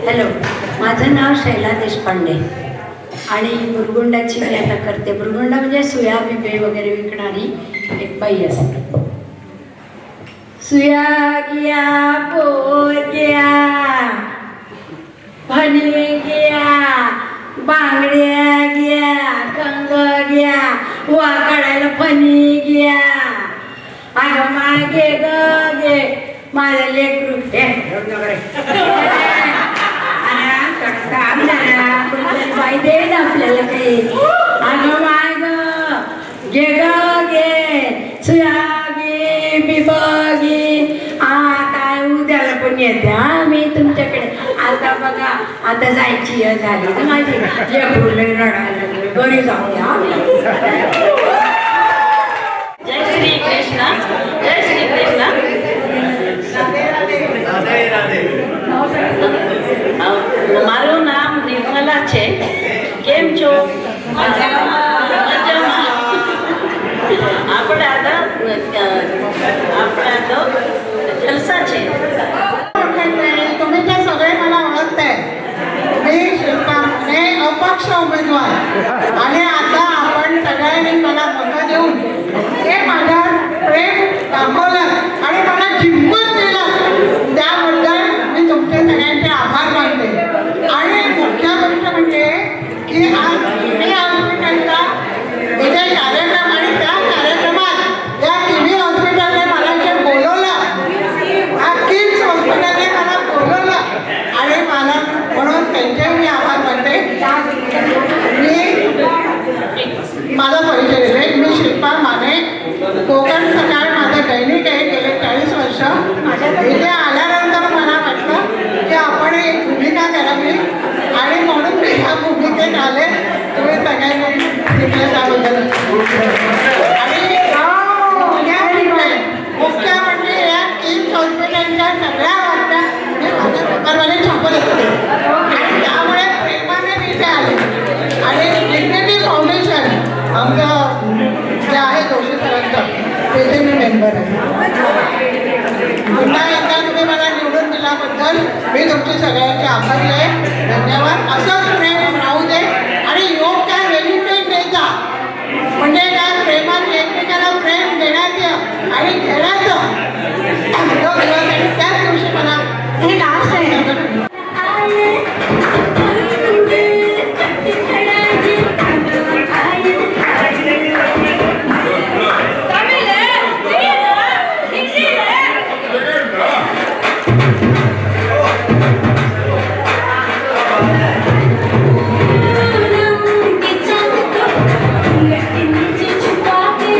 हॅलो, माझं नाव शैला देशपांडे आणि बुरगुंडाची मी आता करते. बुरगुंडा म्हणजे सुया बिबे वगैरे विकणारी एक बाई असते. सुया गया पोर गया फणी गया बांगड्या गया कंग गया वाकडायला फणी गया अगं मागे ग गे माझं लेकरू बाई दे ना आपल्याला काही अगं माग गे ग गे सुया गे बिबगे आता उद्याला पण येते हा मी तुमच्याकडे. आता बघा आता जायची झाली तर माझी लेकरू लय रडायला लागले घरी जाऊ द्या. जय श्री कृष्ण. છો આપણે आता जलसा છે तुम्ही ते सगळे मला ओळखताय. मी शिल्पा हे अपक्ष उमेदवार आणि आता आपण सगळ्यांनी मला मतं देऊन हे माझ्या प्रेम दाखवलं आणि मला जिंकून दिलं त्याबद्दल मी तुमचे सगळ्यांचे आभार मानते. आणि मुख्य गोष्ट म्हणजे की आज मी हॉस्पिटलचा इथे कार्यक्रम आणि त्या कार्यक्रमात या टीव्ही हॉस्पिटलने मला इथे बोलवलं, हा किम्स हॉस्पिटलने मला बोलवलं आणि मला म्हणून त्यांचे मी आभार मानते. मी माझा परिचय दिले. मी शिल्पा माने, कोकण सकाळ माझं दैनिक आहे गेले 40 वर्ष. इथे आल्यानंतर मला वाटलं की आपण एक भूमिका करावी आणि म्हणून मी ह्या भूमिकेत आले. तुम्ही सगळ्यांनी शिकले त्याबद्दल. आणि मुख्य म्हणजे या किम्स हॉस्पिटलच्या सगळ्या वाटल्या मी माझ्या पेपरमध्ये छापत असते आणि त्यामुळे प्रेमाने मी इथे आले. आणि डिग्निटी फाउंडेशन आमचं जे आहे जोशी सरांचं त्याचे मी मेंबर आहे. पुन्हा एकदा तुम्ही मला निवडून दिल्याबद्दल मी तुमची सगळ्यांची आभारी आहे. धन्यवाद. असंच प्रेम राहू दे आणि योग त्या व्हॅलेंटाईन डेचा म्हणजे काय प्रेमात एकमेकाला प्रेम देण्याचं आणि घेण्याचं तो दिवस आणि त्याच दिवशी मला हे लास्ट आहे. छुपा के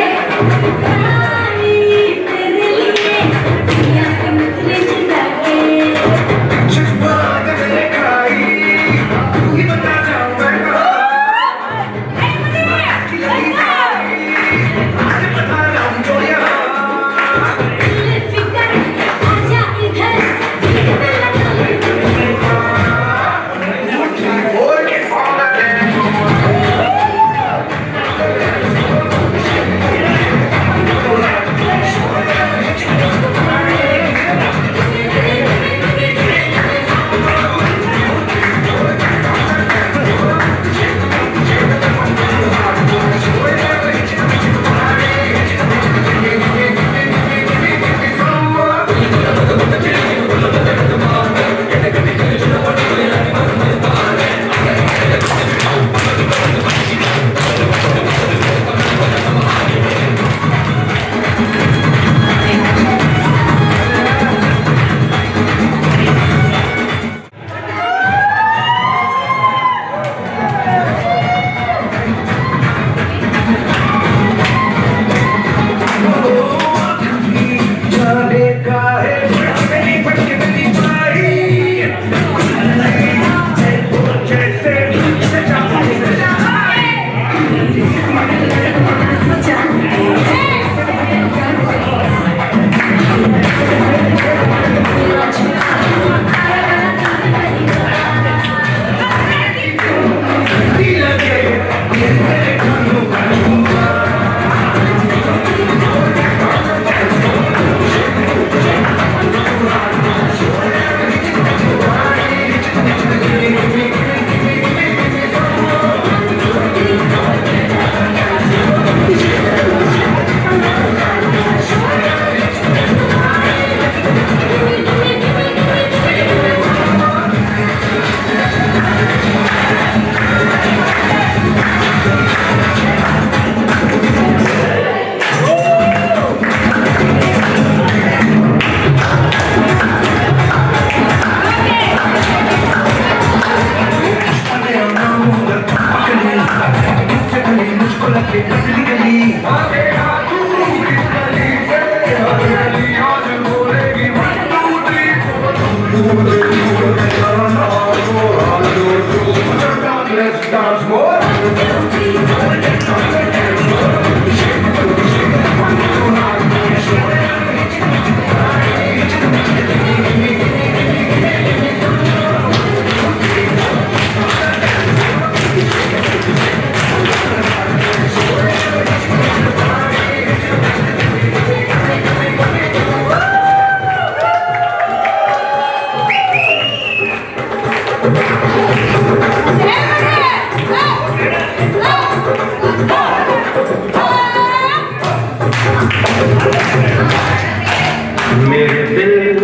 मेरे दिल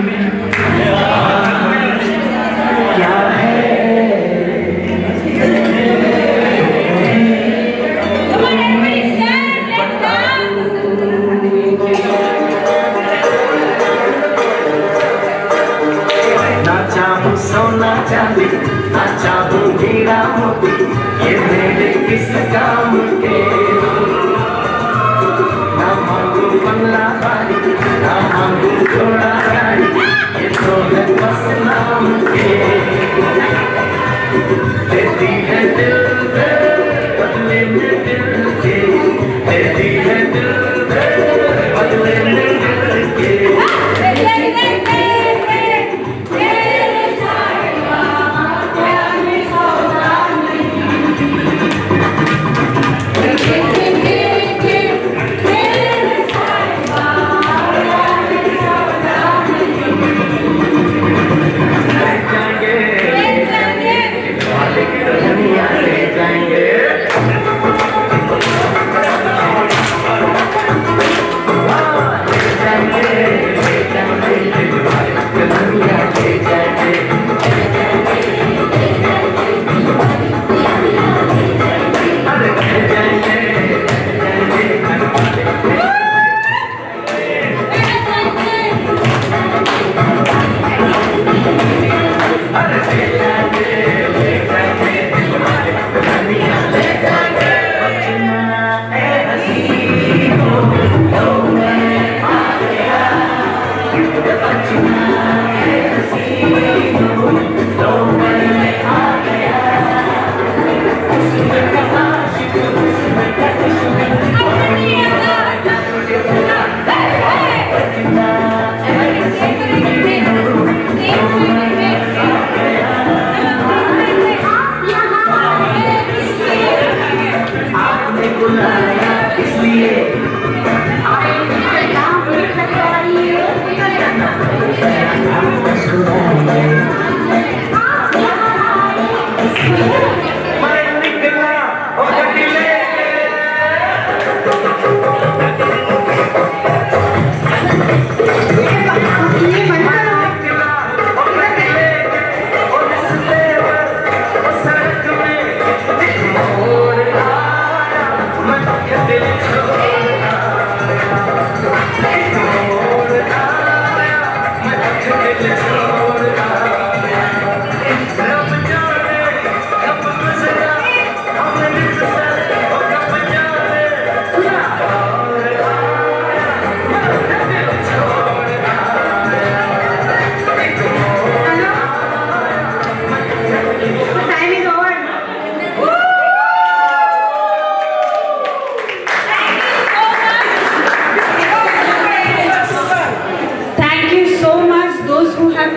में क्या ना चाहूं सोना चांदी, ना चाहूं हीरा मोती, ये मेरे किस काम के। ना मांगू बंगला बारी, ना मांगू घोड़ा गाड़ी, ये तो है बस नाम के। देती है दिल दे बदले में दिल के, देती है दिल दे बदले में दिल के।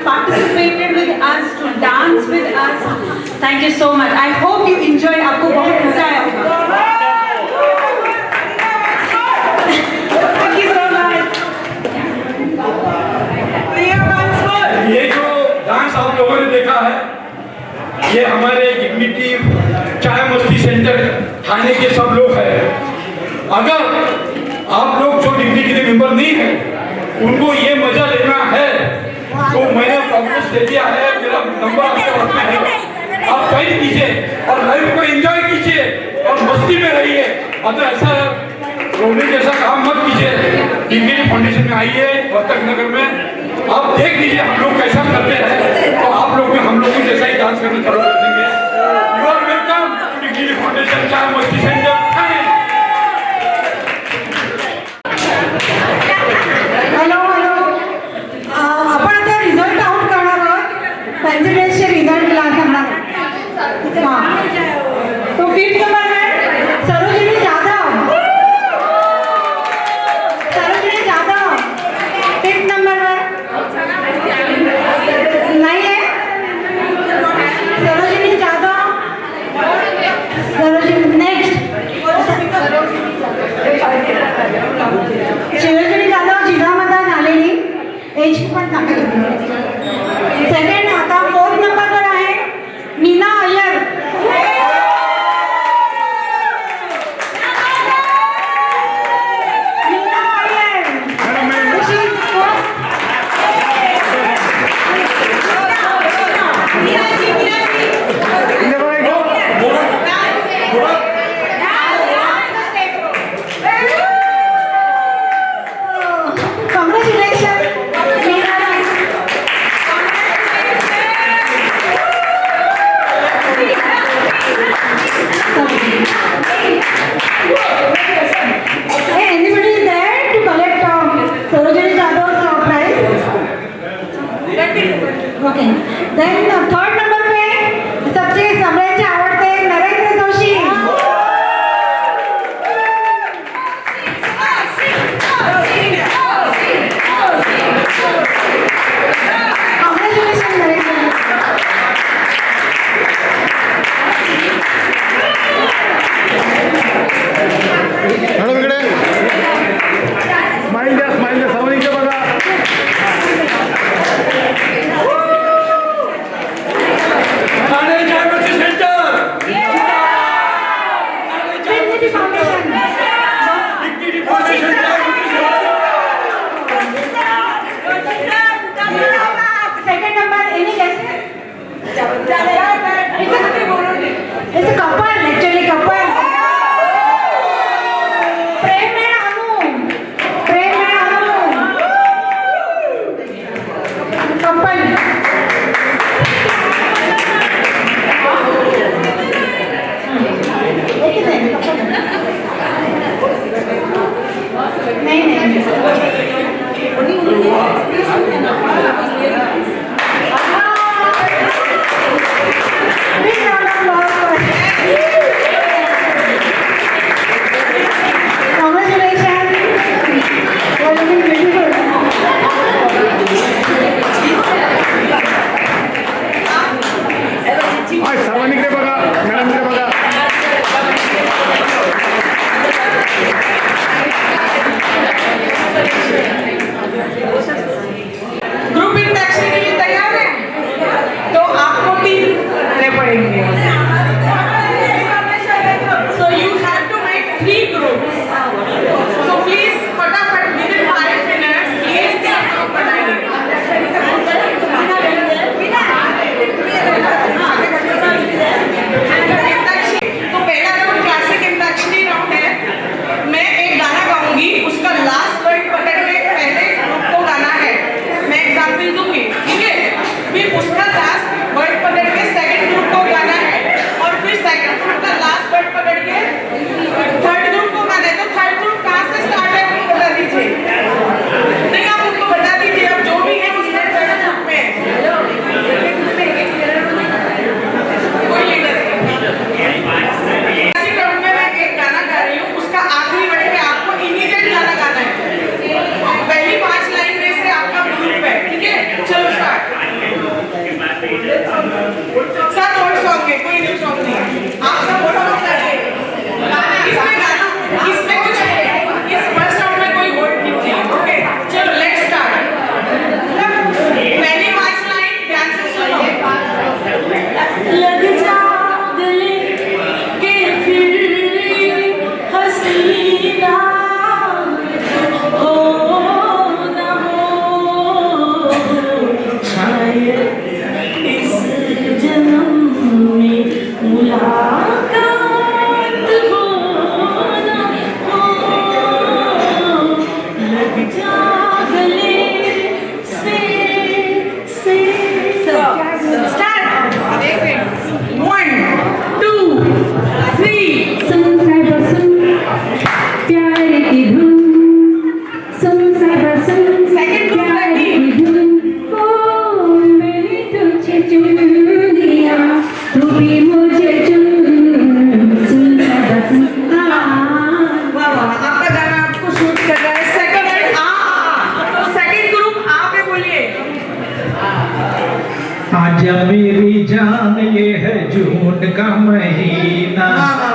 participated with us, to dance with us. Thank you so much. I hope you enjoyed. आपको बहुत मजा आया होगा. Thank you so much. ये जो डांस आप लोगों ने देखा है, ये हमारे डिग्निटी चाय मस्ती सेंटर थाने के सब लोग हैं. अगर आप लोग जो डिग्निटी के मेंबर नहीं है, उनको ये मजा लेना है तो मैंने प्रॉमिस दे दिया है, मेरा नंबर आपके हाथ में है. आप ज्वाइन कीजिए और लाइफ को एंजॉय कीजिए और मस्ती में रहिए. अगर ऐसा रोने जैसा काम मत कीजिए. डिग्निटी फाउंडेशन में आइए वर्तक नगर में, आप देख लीजिए हम लोग कैसा करते हैं, तो आप लोग भी हम लोग जैसा ही डांस करना चालू कर देंगे. You are welcome to Dignity Foundation Chai Masti centre. आपण आता रिझल्ट आउट करणार आहोत. कॉन्फिडन्सचे रिझल्ट लागणार. हां, तो 5th नंबर है सरोजिनी जाधव. सरोजिनी जाधव 5th नंबर है. नहीं है सरोजिनी जाधव. सरोजिनी नेक्स्ट सरोजिनी जाधव जिल्हामधून आलेली. एज पण टाकली. सेकंड आता 4th नंबरवर आहे Meena Iyer. Meena Iyer okay then third number पे सबसे सगळ्यांचे आवडते नरेंद्र जोशी. Congratulations, नरेंद्र. मॅडम इकडे स्माइल द्या सर्वांनी इकडे बघा. Second number, any guess? It's a couple, actually couple. Prem and Anu. Couple. नहीं Big round of applause for it. Congratulations. You are looking beautiful. सर्वांनी इकडे बघा. मॅडम इकडे बघा. ग्रुप इंटरेक्शन के लिए तैयार है? तो आपको 3 करने पड़ेंगे. So you have to make 3 groups. So please फटाफट within 5 minutes please 3 group बनाइए. तो पहला राउंड क्लासिक इंटरेक्शनरी राउंड है. मैं एक गाना गाऊंगी, उसका लास्ट वर्ड पकड़ के पहले ग्रुप को गाना है. मैं एग्जाम्पल दूंगी, ठीक है? फिर उसका लास्ट वर्ड पकड़ के सेकंड ग्रुप को गाना है और फिर सेकंड ग्रुप का लास्ट वर्ड पकड़ के थर्ड ग्रुप को गाना है. तो थर्ड ग्रुप कहाँ से स्टार्ट है वो बता दीजिए. नहीं, आप उनको बता दीजिए. अब जो भी है उसमें थर्ड ग्रुप में कोई लीडर ऐसी राउंड में मैं एक गाना गा रही हूँ, उसका आखिरी वर्ड पे आपको इमीडिएट गाना गाना है. पहली 5 लाइन में से आपका ग्रुप है, ठीक है? चलो स्टार्ट. 7 और सॉन्ग है, कोई न्यू सॉन्ग नहीं है. आप सब वोट करिए. इसमें गाना, इसमें कुछ इस फर्स्ट राउंड में कोई वोट नहीं है. ओके चलो लेट्स स्टार्ट. पहली 5 लाइन ध्यान से सुनो. लग जा गले के फिर हसीना हो न हो शायद इस जन्म में मुलाकात हो न हो. लग जा गले से स्टार्ट. 1 2 3 सुन साहिबा सुन प्यार की धुन. सुन साहिबा सुन सेकंड ग्रुप प्यार रेडी. की धुन. ओ मैंने तुझे चुन लिया, तू भी मुझे चुन. सुन साहिबा सुन. वाह वाह, आपका गाना आपको शूट कर रहा है. सेकंड सेकंड ग्रुप आप ही बोलिए. आजा मेरी जान ये है जून का महीना,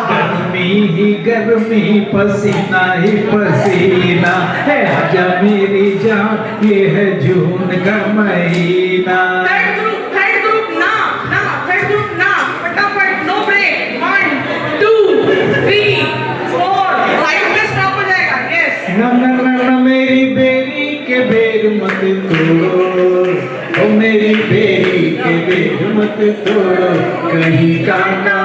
गर्मी ही गर्मी पसीना ही पसीना है. आजा मेरी जान ये है जून का महीना. थर्ड ग्रुप ना थर्ड ग्रुप ना फटाफट नो ब्रेक. 1 2 3 4 5 में स्टॉप हो जाएगा. यस न न न न मेरी बेरी के बेर मत तोड़ो, ओ मेरी बेरी के बेर मत तोड़ो. कहीं कांटा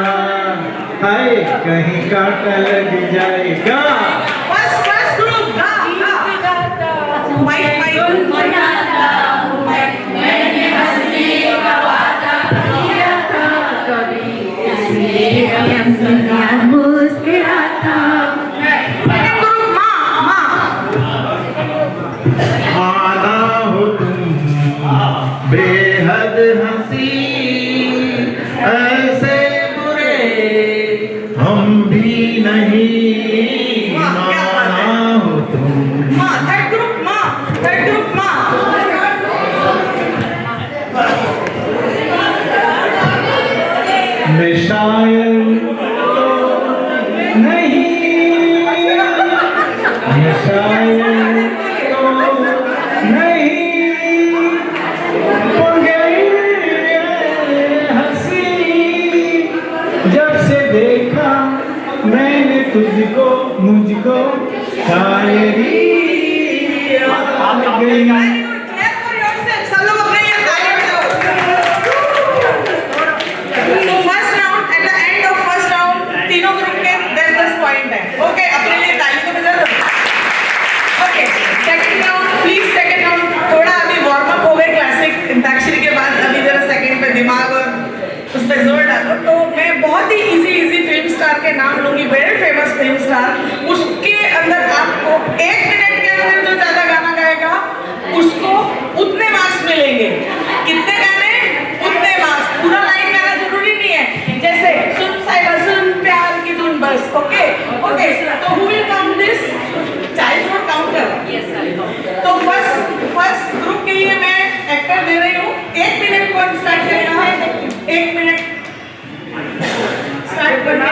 हाय कहीं कांटा लग जाएगा. बस ग्रुप गा माइक मैंने हंसने का वादा किया था, कभी मुस्कुराता. आना हो तुम बेहद गई। सब लोग अपने लिए ताली बजाओ। तो first round, at the end of first round तीनों ग्रुप के 10-10 पॉइंट है। ओके, अपने लिए ताली तो बजा दो। Okay, second round please, second round थोड़ा अभी वार्म अप हो गए क्लासिक अंताक्षरी के बाद, अभी जरा सेकंड पे दिमाग और उस पे जोर डालो। तो मैं बहुत ही इजी फिल्म स्टार के नाम लूंगी, वेरी फेमस फिल्म स्टार। उसके अंदर आपको 1 मिनट के अंदर जो ज्यादा गाना गाएगा उसको उतने मार्क्स मिलेंगे। कितने गाने उतने मार्क्स। पूरा लाइन गाना जरूरी नहीं है, जैसे सुन साहिबा सुन प्यार की धुन बस। ओके ओके, तो who will count this? Child would count करो। तो फर्स्ट ग्रुप के लिए मैं एक्टर दे रही हूँ। 1 मिनट कौन स्टार्ट करेगा? 1 मिनट स्टार्ट करना।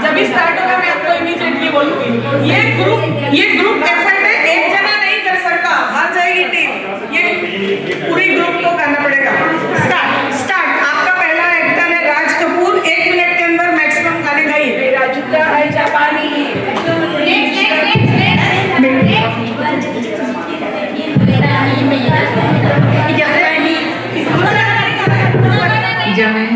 जब भी स्टार्ट होगा मैं आपको इमीडिएटली बोलूंगी। ये ग्रुप एफर्ट है, एक जना नहीं कर सकता, हार जाएगी टीम। ये पूरी ग्रुप को करना पड़ेगा। स्टार्ट। आपका पहला एक्टर है राज कपूर। 1 मिनट के अंदर मैक्सिमम गाने गाइए। राजू का है जापानी। जाने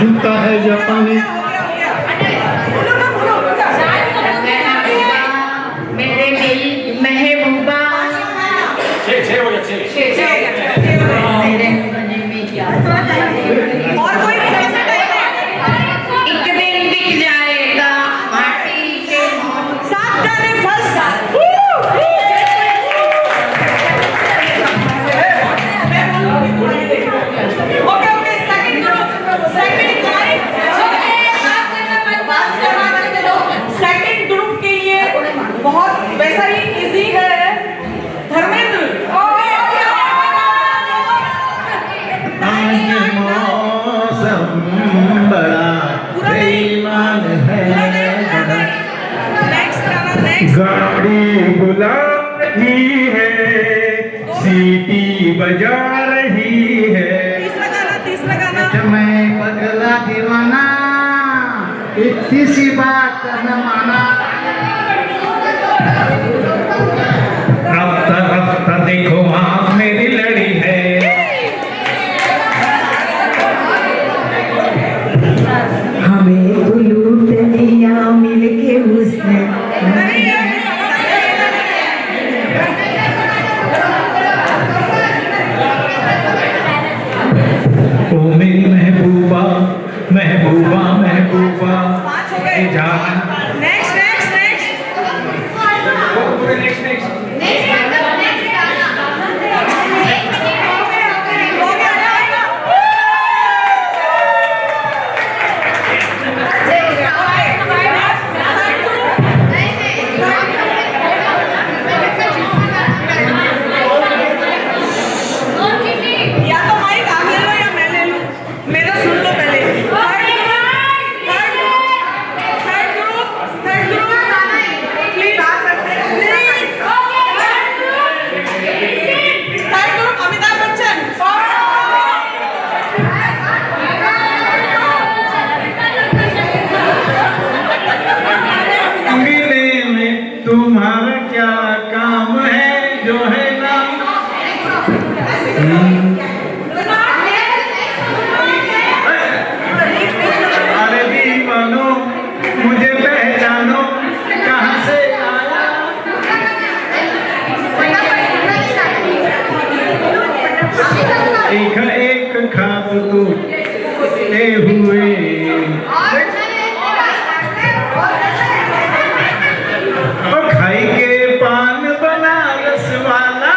जूता है जापानी। मेरे दिल महबूबा और कोई एक दिन बिक जाएगा माटी के 7 गाने first. Okay, second group, second group के लिए बहुत वैसा ही इजी है। धर्मेंद्र। आज मौसम बड़ा बेईमान है। गाड़ी बुला रही है, सीटी बजा रही है। तीसरा गाना। मैं पगला दीवाना, इतनी सी बात न माना। रफ्ता रफ्ता देखो आँख मेरी लड़ी है। हमें लूट लिया मिलके उसने ओ मेरी महबूबा महबूबा महबूबा ए जान। नेक्स्ट या तो माइक आप ले लो या मैं ले लूं। मेरा सुन लो पहले। Third group please. Third group Amitabh Bachchan. मिलने में तुम्हारा क्या काम है, जो है ना। अरे दीवानो मुझे पहचानो, कहाँ से आया। एक खाब को ले हुए खाई के पान बनारस वाला।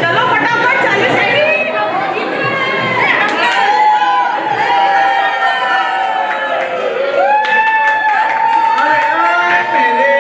चलो फटाफट 40 सेकंड। अरे मेरे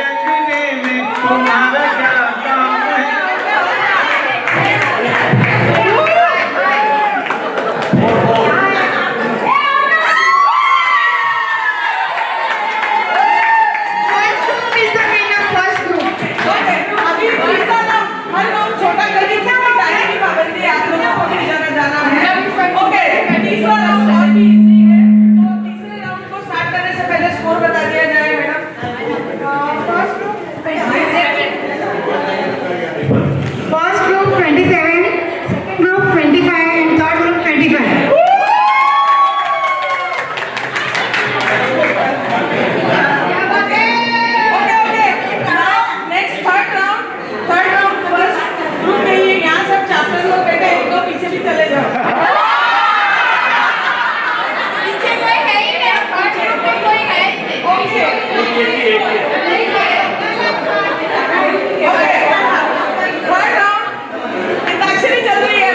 अंताक्षरी चल रही है,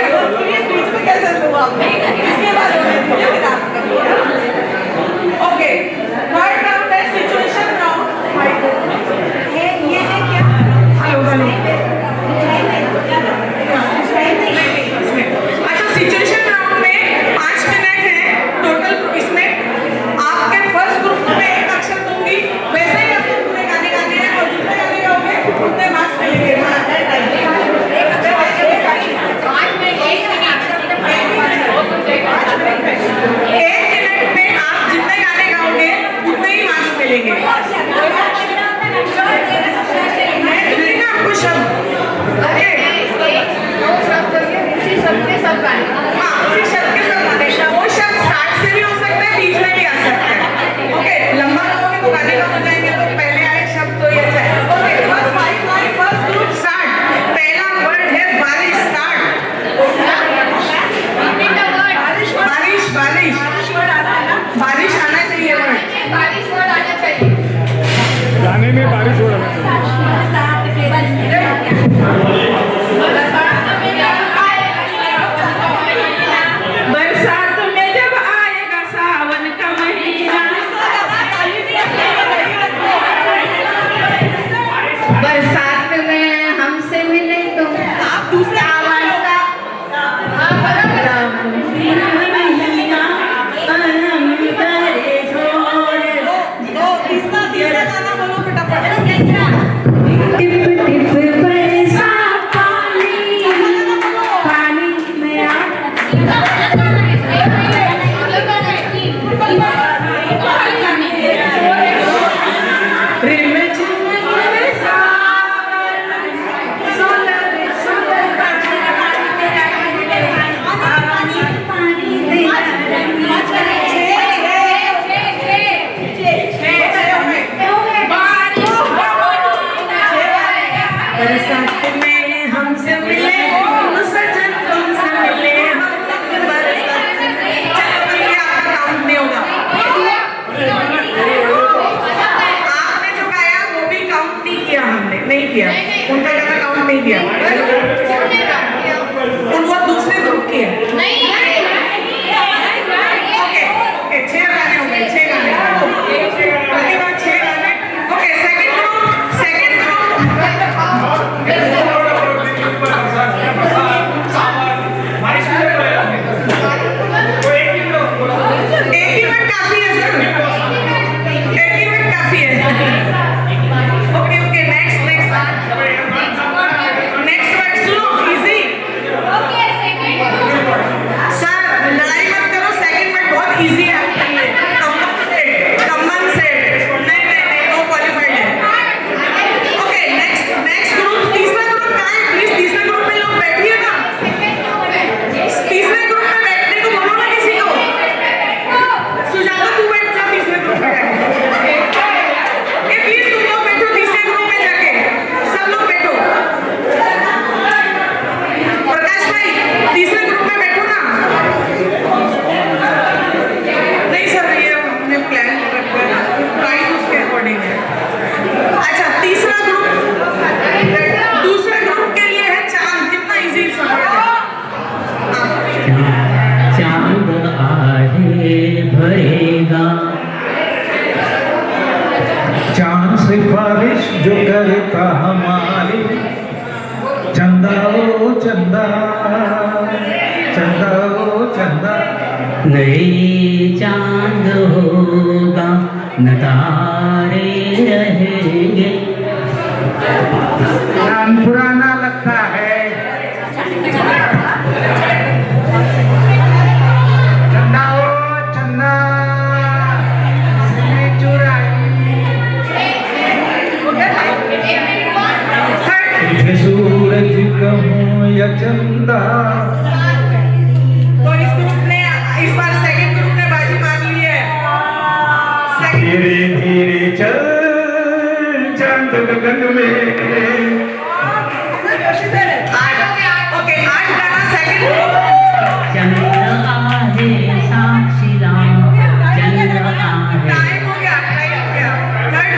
बीच में कैसे दूँ आपने? इसके बाद ओके, थर्ड राउंड है सिचुएशन राउंड। ये है क्या? Hello hello. अच्छा, सिचुएशन राउंड में 5 मिनट है टोटल। इसमें आपके फर्स्ट ग्रुप में एक अक्षर दूंगी, वैसे ही आपको पूरे गाने गाने हैं और जितने गाने गाओगे उतने मार्क्स मिलेंगे। एक मिनट में आप जितने गाने गाओगे उतने ही मार्क्स मिलेंगे। मैं दूंगा आपको शब्द, ओके? उसी शब्द के सब गाने। हाँ, उसी शब्द के सब गाने। वो शब्द स्टार्ट से भी हो सकता है, बीच में भी आ सकता है। ओके, लंबा गाओगे तो गाने कम हो जाएंगे, तो पहले आए शब्द तो ये है। Okay, first group start. पहला वर्ड है बारिश। स्टार्ट। बारिश बारिश बारिश आना चाहिए वर्ड। बारिश वर्ड आना चाहिए गाने में, बारिश हो रहा है। बरसात में जब आएगा सावन का महीना, बरसात में हमसे मिले तुम, आप दूसरे आवाज का तीसरा गाना बोलो फटाफट। टिप टिप बरसा पानी, पानी में बरसात में हमसे मिले सजन, तुमसे मिले हम बरसात में। चलो ये आपका काउंट नहीं होगा। आपने जो गाया वो भी काउंट नहीं किया, हमने नहीं किया, उनका गाना काउंट नहीं किया। वो दूसरे ग्रुप के हैं। ओके ओके, 6 गाने हो गए, 6 गाने। उसके बाद 6 गाने। Okay, second group. एक ही मिनट काफी है सर, एक ही मिनट काफी है। ओके ओके, नेक्स्ट वर्ड सुनो, इजी। सर लड़ाई मत करो, सेकंड वर्ड बहुत इजी है आपके लिए। कंपनसेट नहीं नहीं नहीं, नो क्वालिफाइड है। Okay, next group. तीसरा ग्रुप कहाँ है? प्लीज तीसरे ग्रुप में लोग बैठिए ना। तीसरे ग्रुप में बैठने को बोलो ना किसी को। सुजाता तू बैठ जा तीसरे ग्रुप में जाके। ए प्लीज तुम लोग बैठो तीसरे ग्रुप में जाके, सब लोग बैठो। प्रकाश भाई तीसरे ग्रुप में बैठो ना। नहीं सर, ये हमने प्लान रखा है, प्राइस उसके अकॉर्डिंग है। अच्छा, तीसरा ग्रुप, दूसरे ग्रुप के लिए है चांद। कितना इजी सफर है। चांद आहे भरेगा, चांद सिफारिश जो करता हमारी, चंदा ओ चंदा, चंदा ओ चंदा। नहीं चांद होगा न तारे रहेंगे। गान पुराना लगता है। चंदा ओ चंदा, सिले चुराई, तुझे सूरज कहूँ या चंदा। तो इस ग्रुप ने, इस बार सेकंड ग्रुप ने बाजी मार ली है। धीरे धीरे चल चांद गगन में। ओके, 8 गाना सेकंड ग्रुप। चंद्र आहे साक्षीराम, चंद्र आहे। टाइम हो गया, थर्ड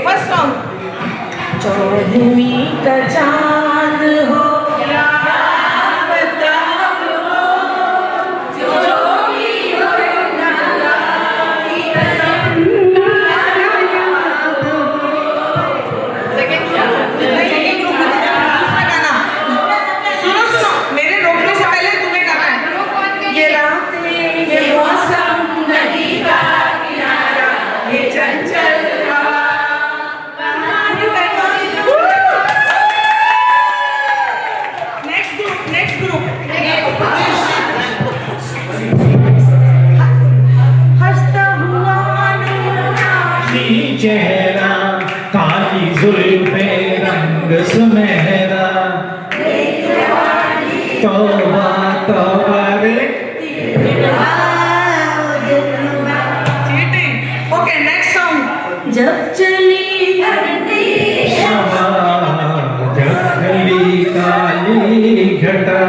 फर्स्ट सॉन्ग। चौदहवीं का चांद हो या बताब हो, जो भी हो नाला की कसम ना याद हो। सेकंड ग्रुप दूसरा गाना सुनो सुनो, मेरे रोकने से पहले तुम्हें गाना है। ये रातें ये मौसम नदी का किनारा ये चंचल हवा। नेक्स्ट ग्रुप हंसता हुआ चेहरा काली जुल्फे रंग सुनहरा तौबा तौबा रे चीटिंग। Okay next song. जब चली क्षमा जंगली काली घटा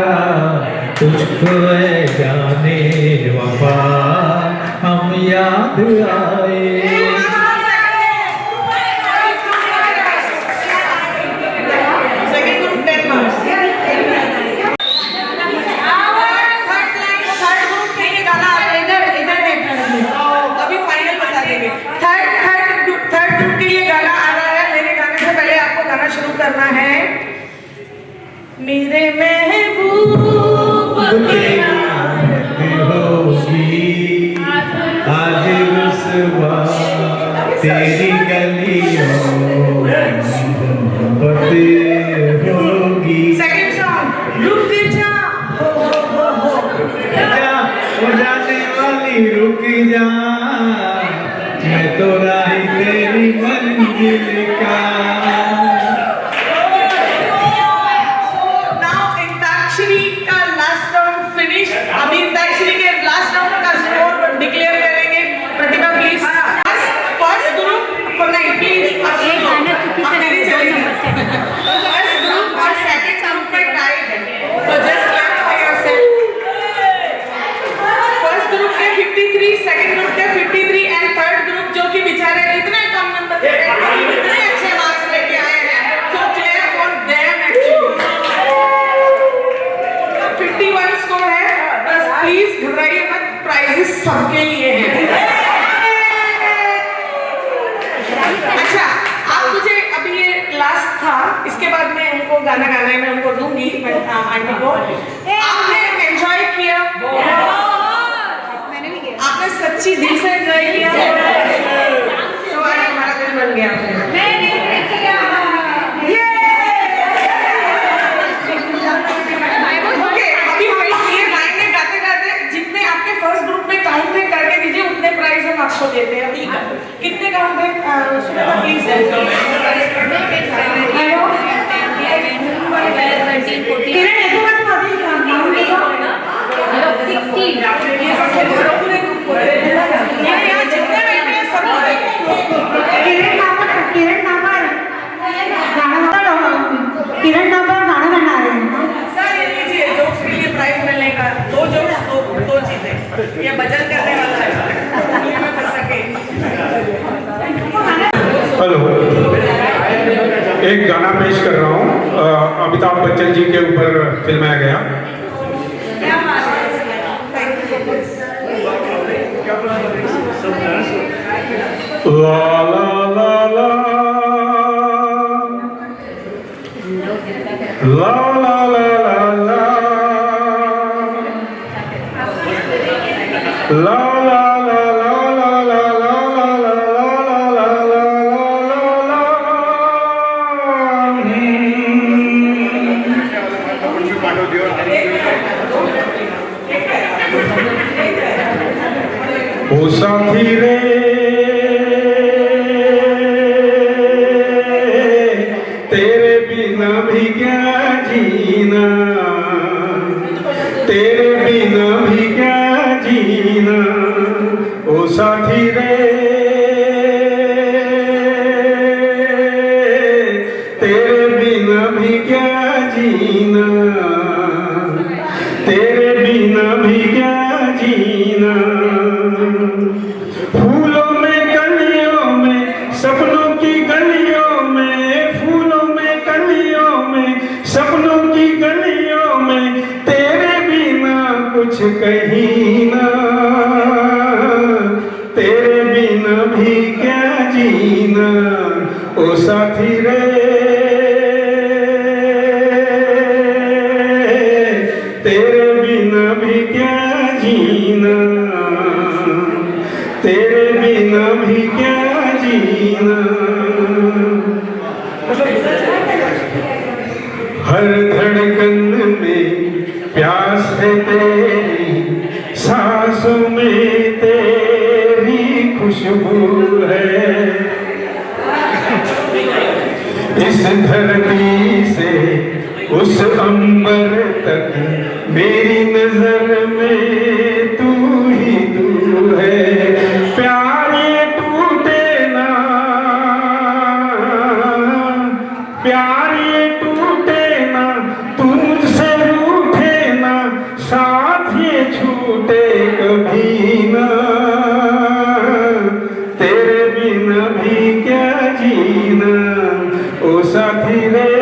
तुझको ऐ जाने वफा हम याद आए। शुरू करना है। मेरे महबूब होगी आज रुसवा तेरी गलियों होगी। सेकंड सॉन्ग रुक जा हो जाने वाली रुक जा मैं तो राही तेरी मंजिल का। अभी अंताक्षरी के लास्ट राउंड का स्कोर डिक्लेयर करेंगे। Pratibha please first group for night please आप मेरे चलेंगे। फर्स्ट ग्रुप और सेकंड ग्रुप में टाई है, तो just clap for yourself. First group के 53, सेकंड ग्रुप के 53 एंड थर्ड ग्रुप जो कि बेचारे इतने कम नंबर इतने अच्छे मार्क्स लेके आए हैं, so clear for them actually 51 score है। प्लीज घबराइए मत, प्राइजेस सबके लिए हैं। अच्छा आप मुझे अभी ये लास्ट था, इसके बाद मैं उनको गाना गाना है, मैं उनको दूंगी आंटी को। आपने एंजॉय किया? आपने सच्ची दिल से एंजॉय किया? तो आज हमारा दिन बन गया। फर्स्ट ग्रुप में काउंट करके दीजिए, उतने प्राइस हम आपको देते हैं। अभी कितने काउंट है सुनीता प्लीज? हेलो किरण एक बार तो अभी काउंट देखो 60 ये पूरे ग्रुप को ये यहां जितने बैठे हैं सब किरण नंबर गाना बना रहे हैं सर। ये लीजिए जोक्स के लिए प्राइस मिलने का, दो जोक्स दो चीजें। ये भजन करने वाला है ये मैं कर सके। हेलो, एक गाना पेश कर रहा हूँ, अमिताभ बच्चन जी के ऊपर फिल्माया गया। क्या बात है, थैंक यू। ला ला ला ला ला ला ला ला ला ला ओ साथी रे तेरे बिना भी क्या जीना, तेरे बिना भी क्या जीना, ओ साथी रे तेरे बिना भी क्या जीना, तेरे बिना भी क्या जीना। फूलों में गलियों में सपनों की गली ओ साथी रे तेरे बिना भी क्या जीना, तेरे बिना भी क्या जीना। हर धड़कन में प्यास है तेरी, सांसों में तेरी खुशबू है। इस धरती से उस अंबर तक मेरी नजर में तू ही तू है। प्यार ये टूटे ना, प्यार ये टूटे ना, तू मुझसे रूठे ना, साथ ये छूटे कभी ना। तेरे बिना भी क्या जीना, ओ साथी रे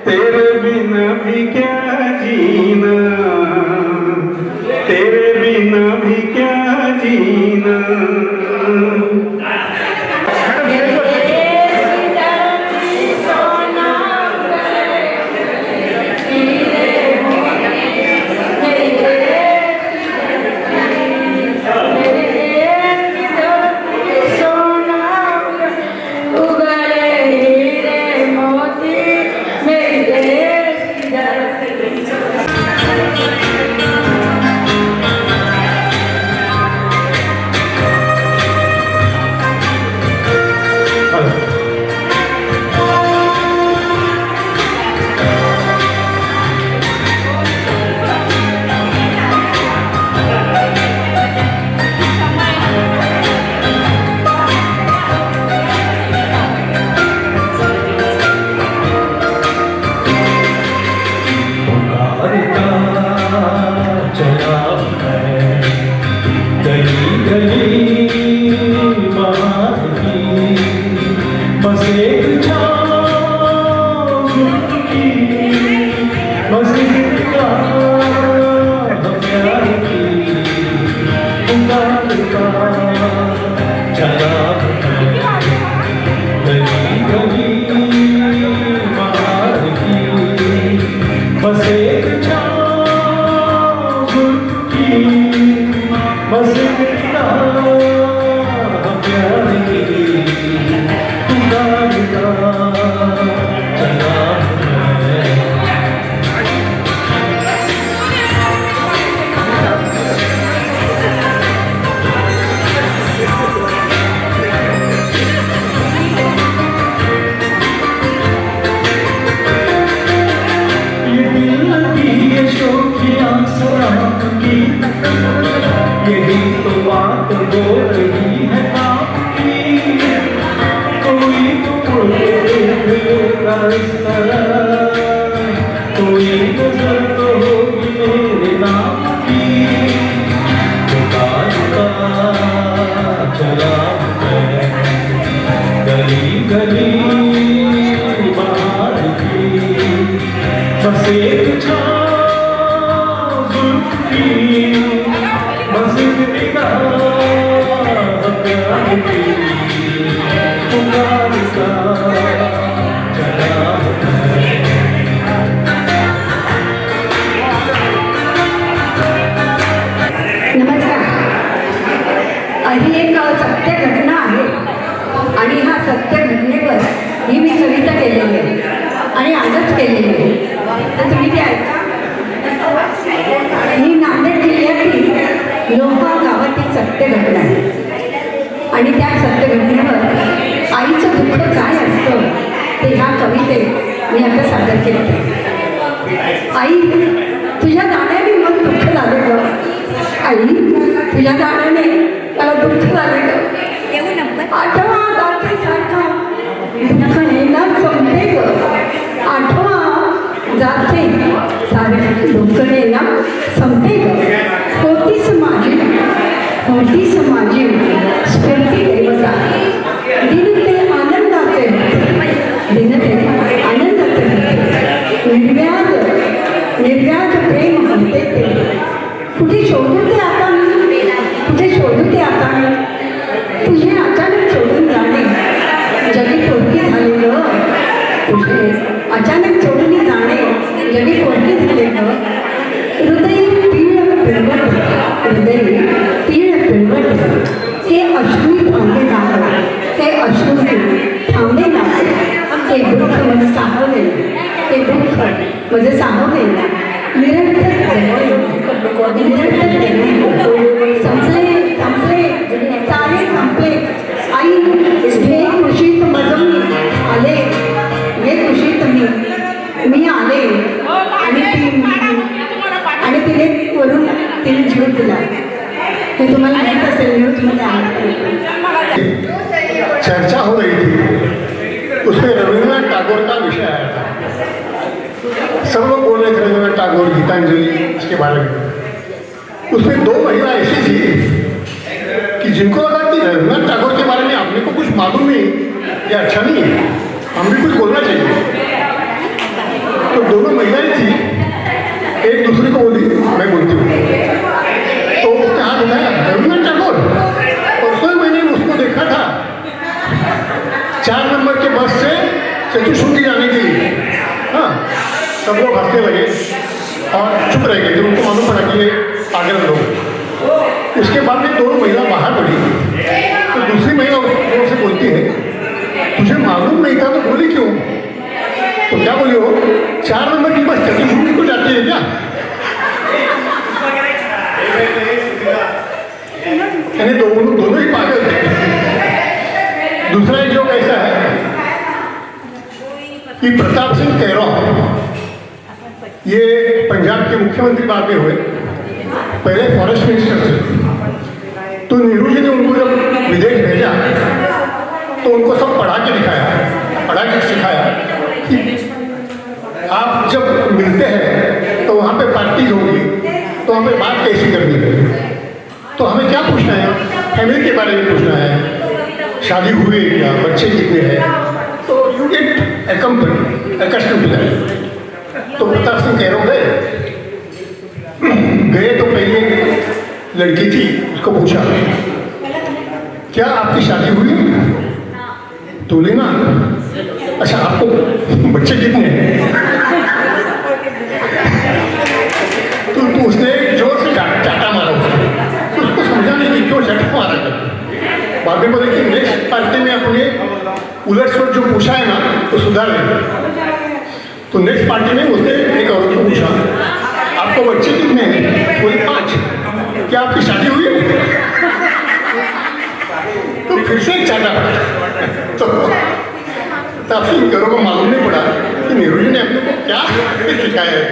तेरे बिना भी क्या जीना, तेरे बिना भी क्या जीना। ही एक सत्य घटना आहे आणि ह्या सत्य घटनेवर ही मी कविता केलेली आहे आणि आजच केलेली आहे, तर तुम्ही ती ऐका. ही नांदेड जिल्ह्यातील लोहा गावातील सत्य घटना आहे आणि त्या सत्य घटनेवर आईचं दुःख काय असतं ते ह्या कवितेत मी आता सादर केलं आहे. आई, तुझ्या जाण्याने मन दुःख लागलं. आई, तुझ्या जाण्याने मला दुःख लागलं. आठवा जातीसारखा दुःख नेणार संपते ग. आठवा जाते सारखी दुःख नेणार संपते ग. होतीस माझी स्फूर्ती देवता. दिन ते आनंदाचे दिन ते आनंदाचे निर्व्याज प्रेम म्हणते ते. कुठे शोधू ते आता मी, कुठे शोधू सांग, तुझे अचानक सोडून जाणे जगी पोरकी झाले ग. तुझे अचानक सोडून जाणे जगी पोरकी झाले ग. हृदय तीळ पिळवट, हृदय तीळ पिळवट. हे अश्रू थांबे नाही, हे अश्रू थांबे नाही. ते दुःख म्हणजे साहवे, ते दुःख म्हणजे साहवे. निरंतर संपले संपले सारे संपले. आई हे कृषीत मजून आले, हे कृषीत मी आले आणि तिने वरून तिने जीव दिला. हे तुम्हाला माहीत असेल न्यूजमध्ये चर्चा हो रही थी, उसमें रविन्द्रनाथ टैगोर का विषय आया था. सब लोग बोल रहे थे रविन्द्रनाथ टैगोर, गीतांजलि, इसके बारे में. उसमें दो महिला ऐसी थी कि जिनको लगा कि रविन्द्रनाथ टैगोर के बारे में आपने को कुछ मालूम नहीं, ये अच्छा नहीं है, हम भी कुछ बोलना चाहिए. तो दोनों महिलाएं थी, एक दूसरे को बोली मैं बोलती हूँ. तो उसने हाथ उठाया, रविन्द्रनाथ टैगोर. परसों मैंने उसको देखा था 4 नंबर के बस से चतुश्रुति जाने के लिए. हाँ, सब लोग हंसने लगे और चुप रह गए. उनको मालूम पड़ा कि ये पागल लोग. उसके बाद में दोनों महिला बाहर बढ़ी. तो दूसरी महिला उनसे बोलती है, तुझे मालूम नहीं था तो बोली क्यों? तो क्या बोली हो, 4 नंबर की बस चतुश्रुति को जाती है क्या? यानी दोनों ही पागल थे. दूसरा एक जोक ऐसा है कि प्रताप सिंह कैरौ, ये पंजाब के मुख्यमंत्री बाद में हुए, पहले फॉरेस्ट मिनिस्टर थे. तो नेहरू जी ने उनको जब विदेश भेजा तो उनको सब पढ़ा के दिखाया, पढ़ा के सिखाया कि आप जब मिलते हैं तो वहाँ पे पार्टी होगी, तो हमें बात कैसी करनी है. तो हमें क्या पूछना है, फैमिली के बारे में पूछना है, शादी हुई है क्या, बच्चे कितने हैं. तो you get accustom to that. तो प्रताप सिंह कैरौ गए तो पहले लड़की थी, उसको पूछा क्या आपकी शादी हुई? तो बोली ना. अच्छा, आपको बच्चे कितने हैं? तो उसने जोर से चाटा मारा उसको समझा नहीं कि क्यों चाटा मारा कर. बाद में बोले कि नेक्स्ट पार्टी में अपने उलट जो पूछा है ना तो सुधार लेंगे. तो नेक्स्ट पार्टी में उसने एक औरत को पूछा, आपको बच्चे कितने हैं? बोले 5. क्या आपकी शादी हुई है? तो फिर से एक चाटा. तो आपसे करो को मालूम नहीं पड़ा कि नेहरू जी ने अपने को क्या सिखाया है.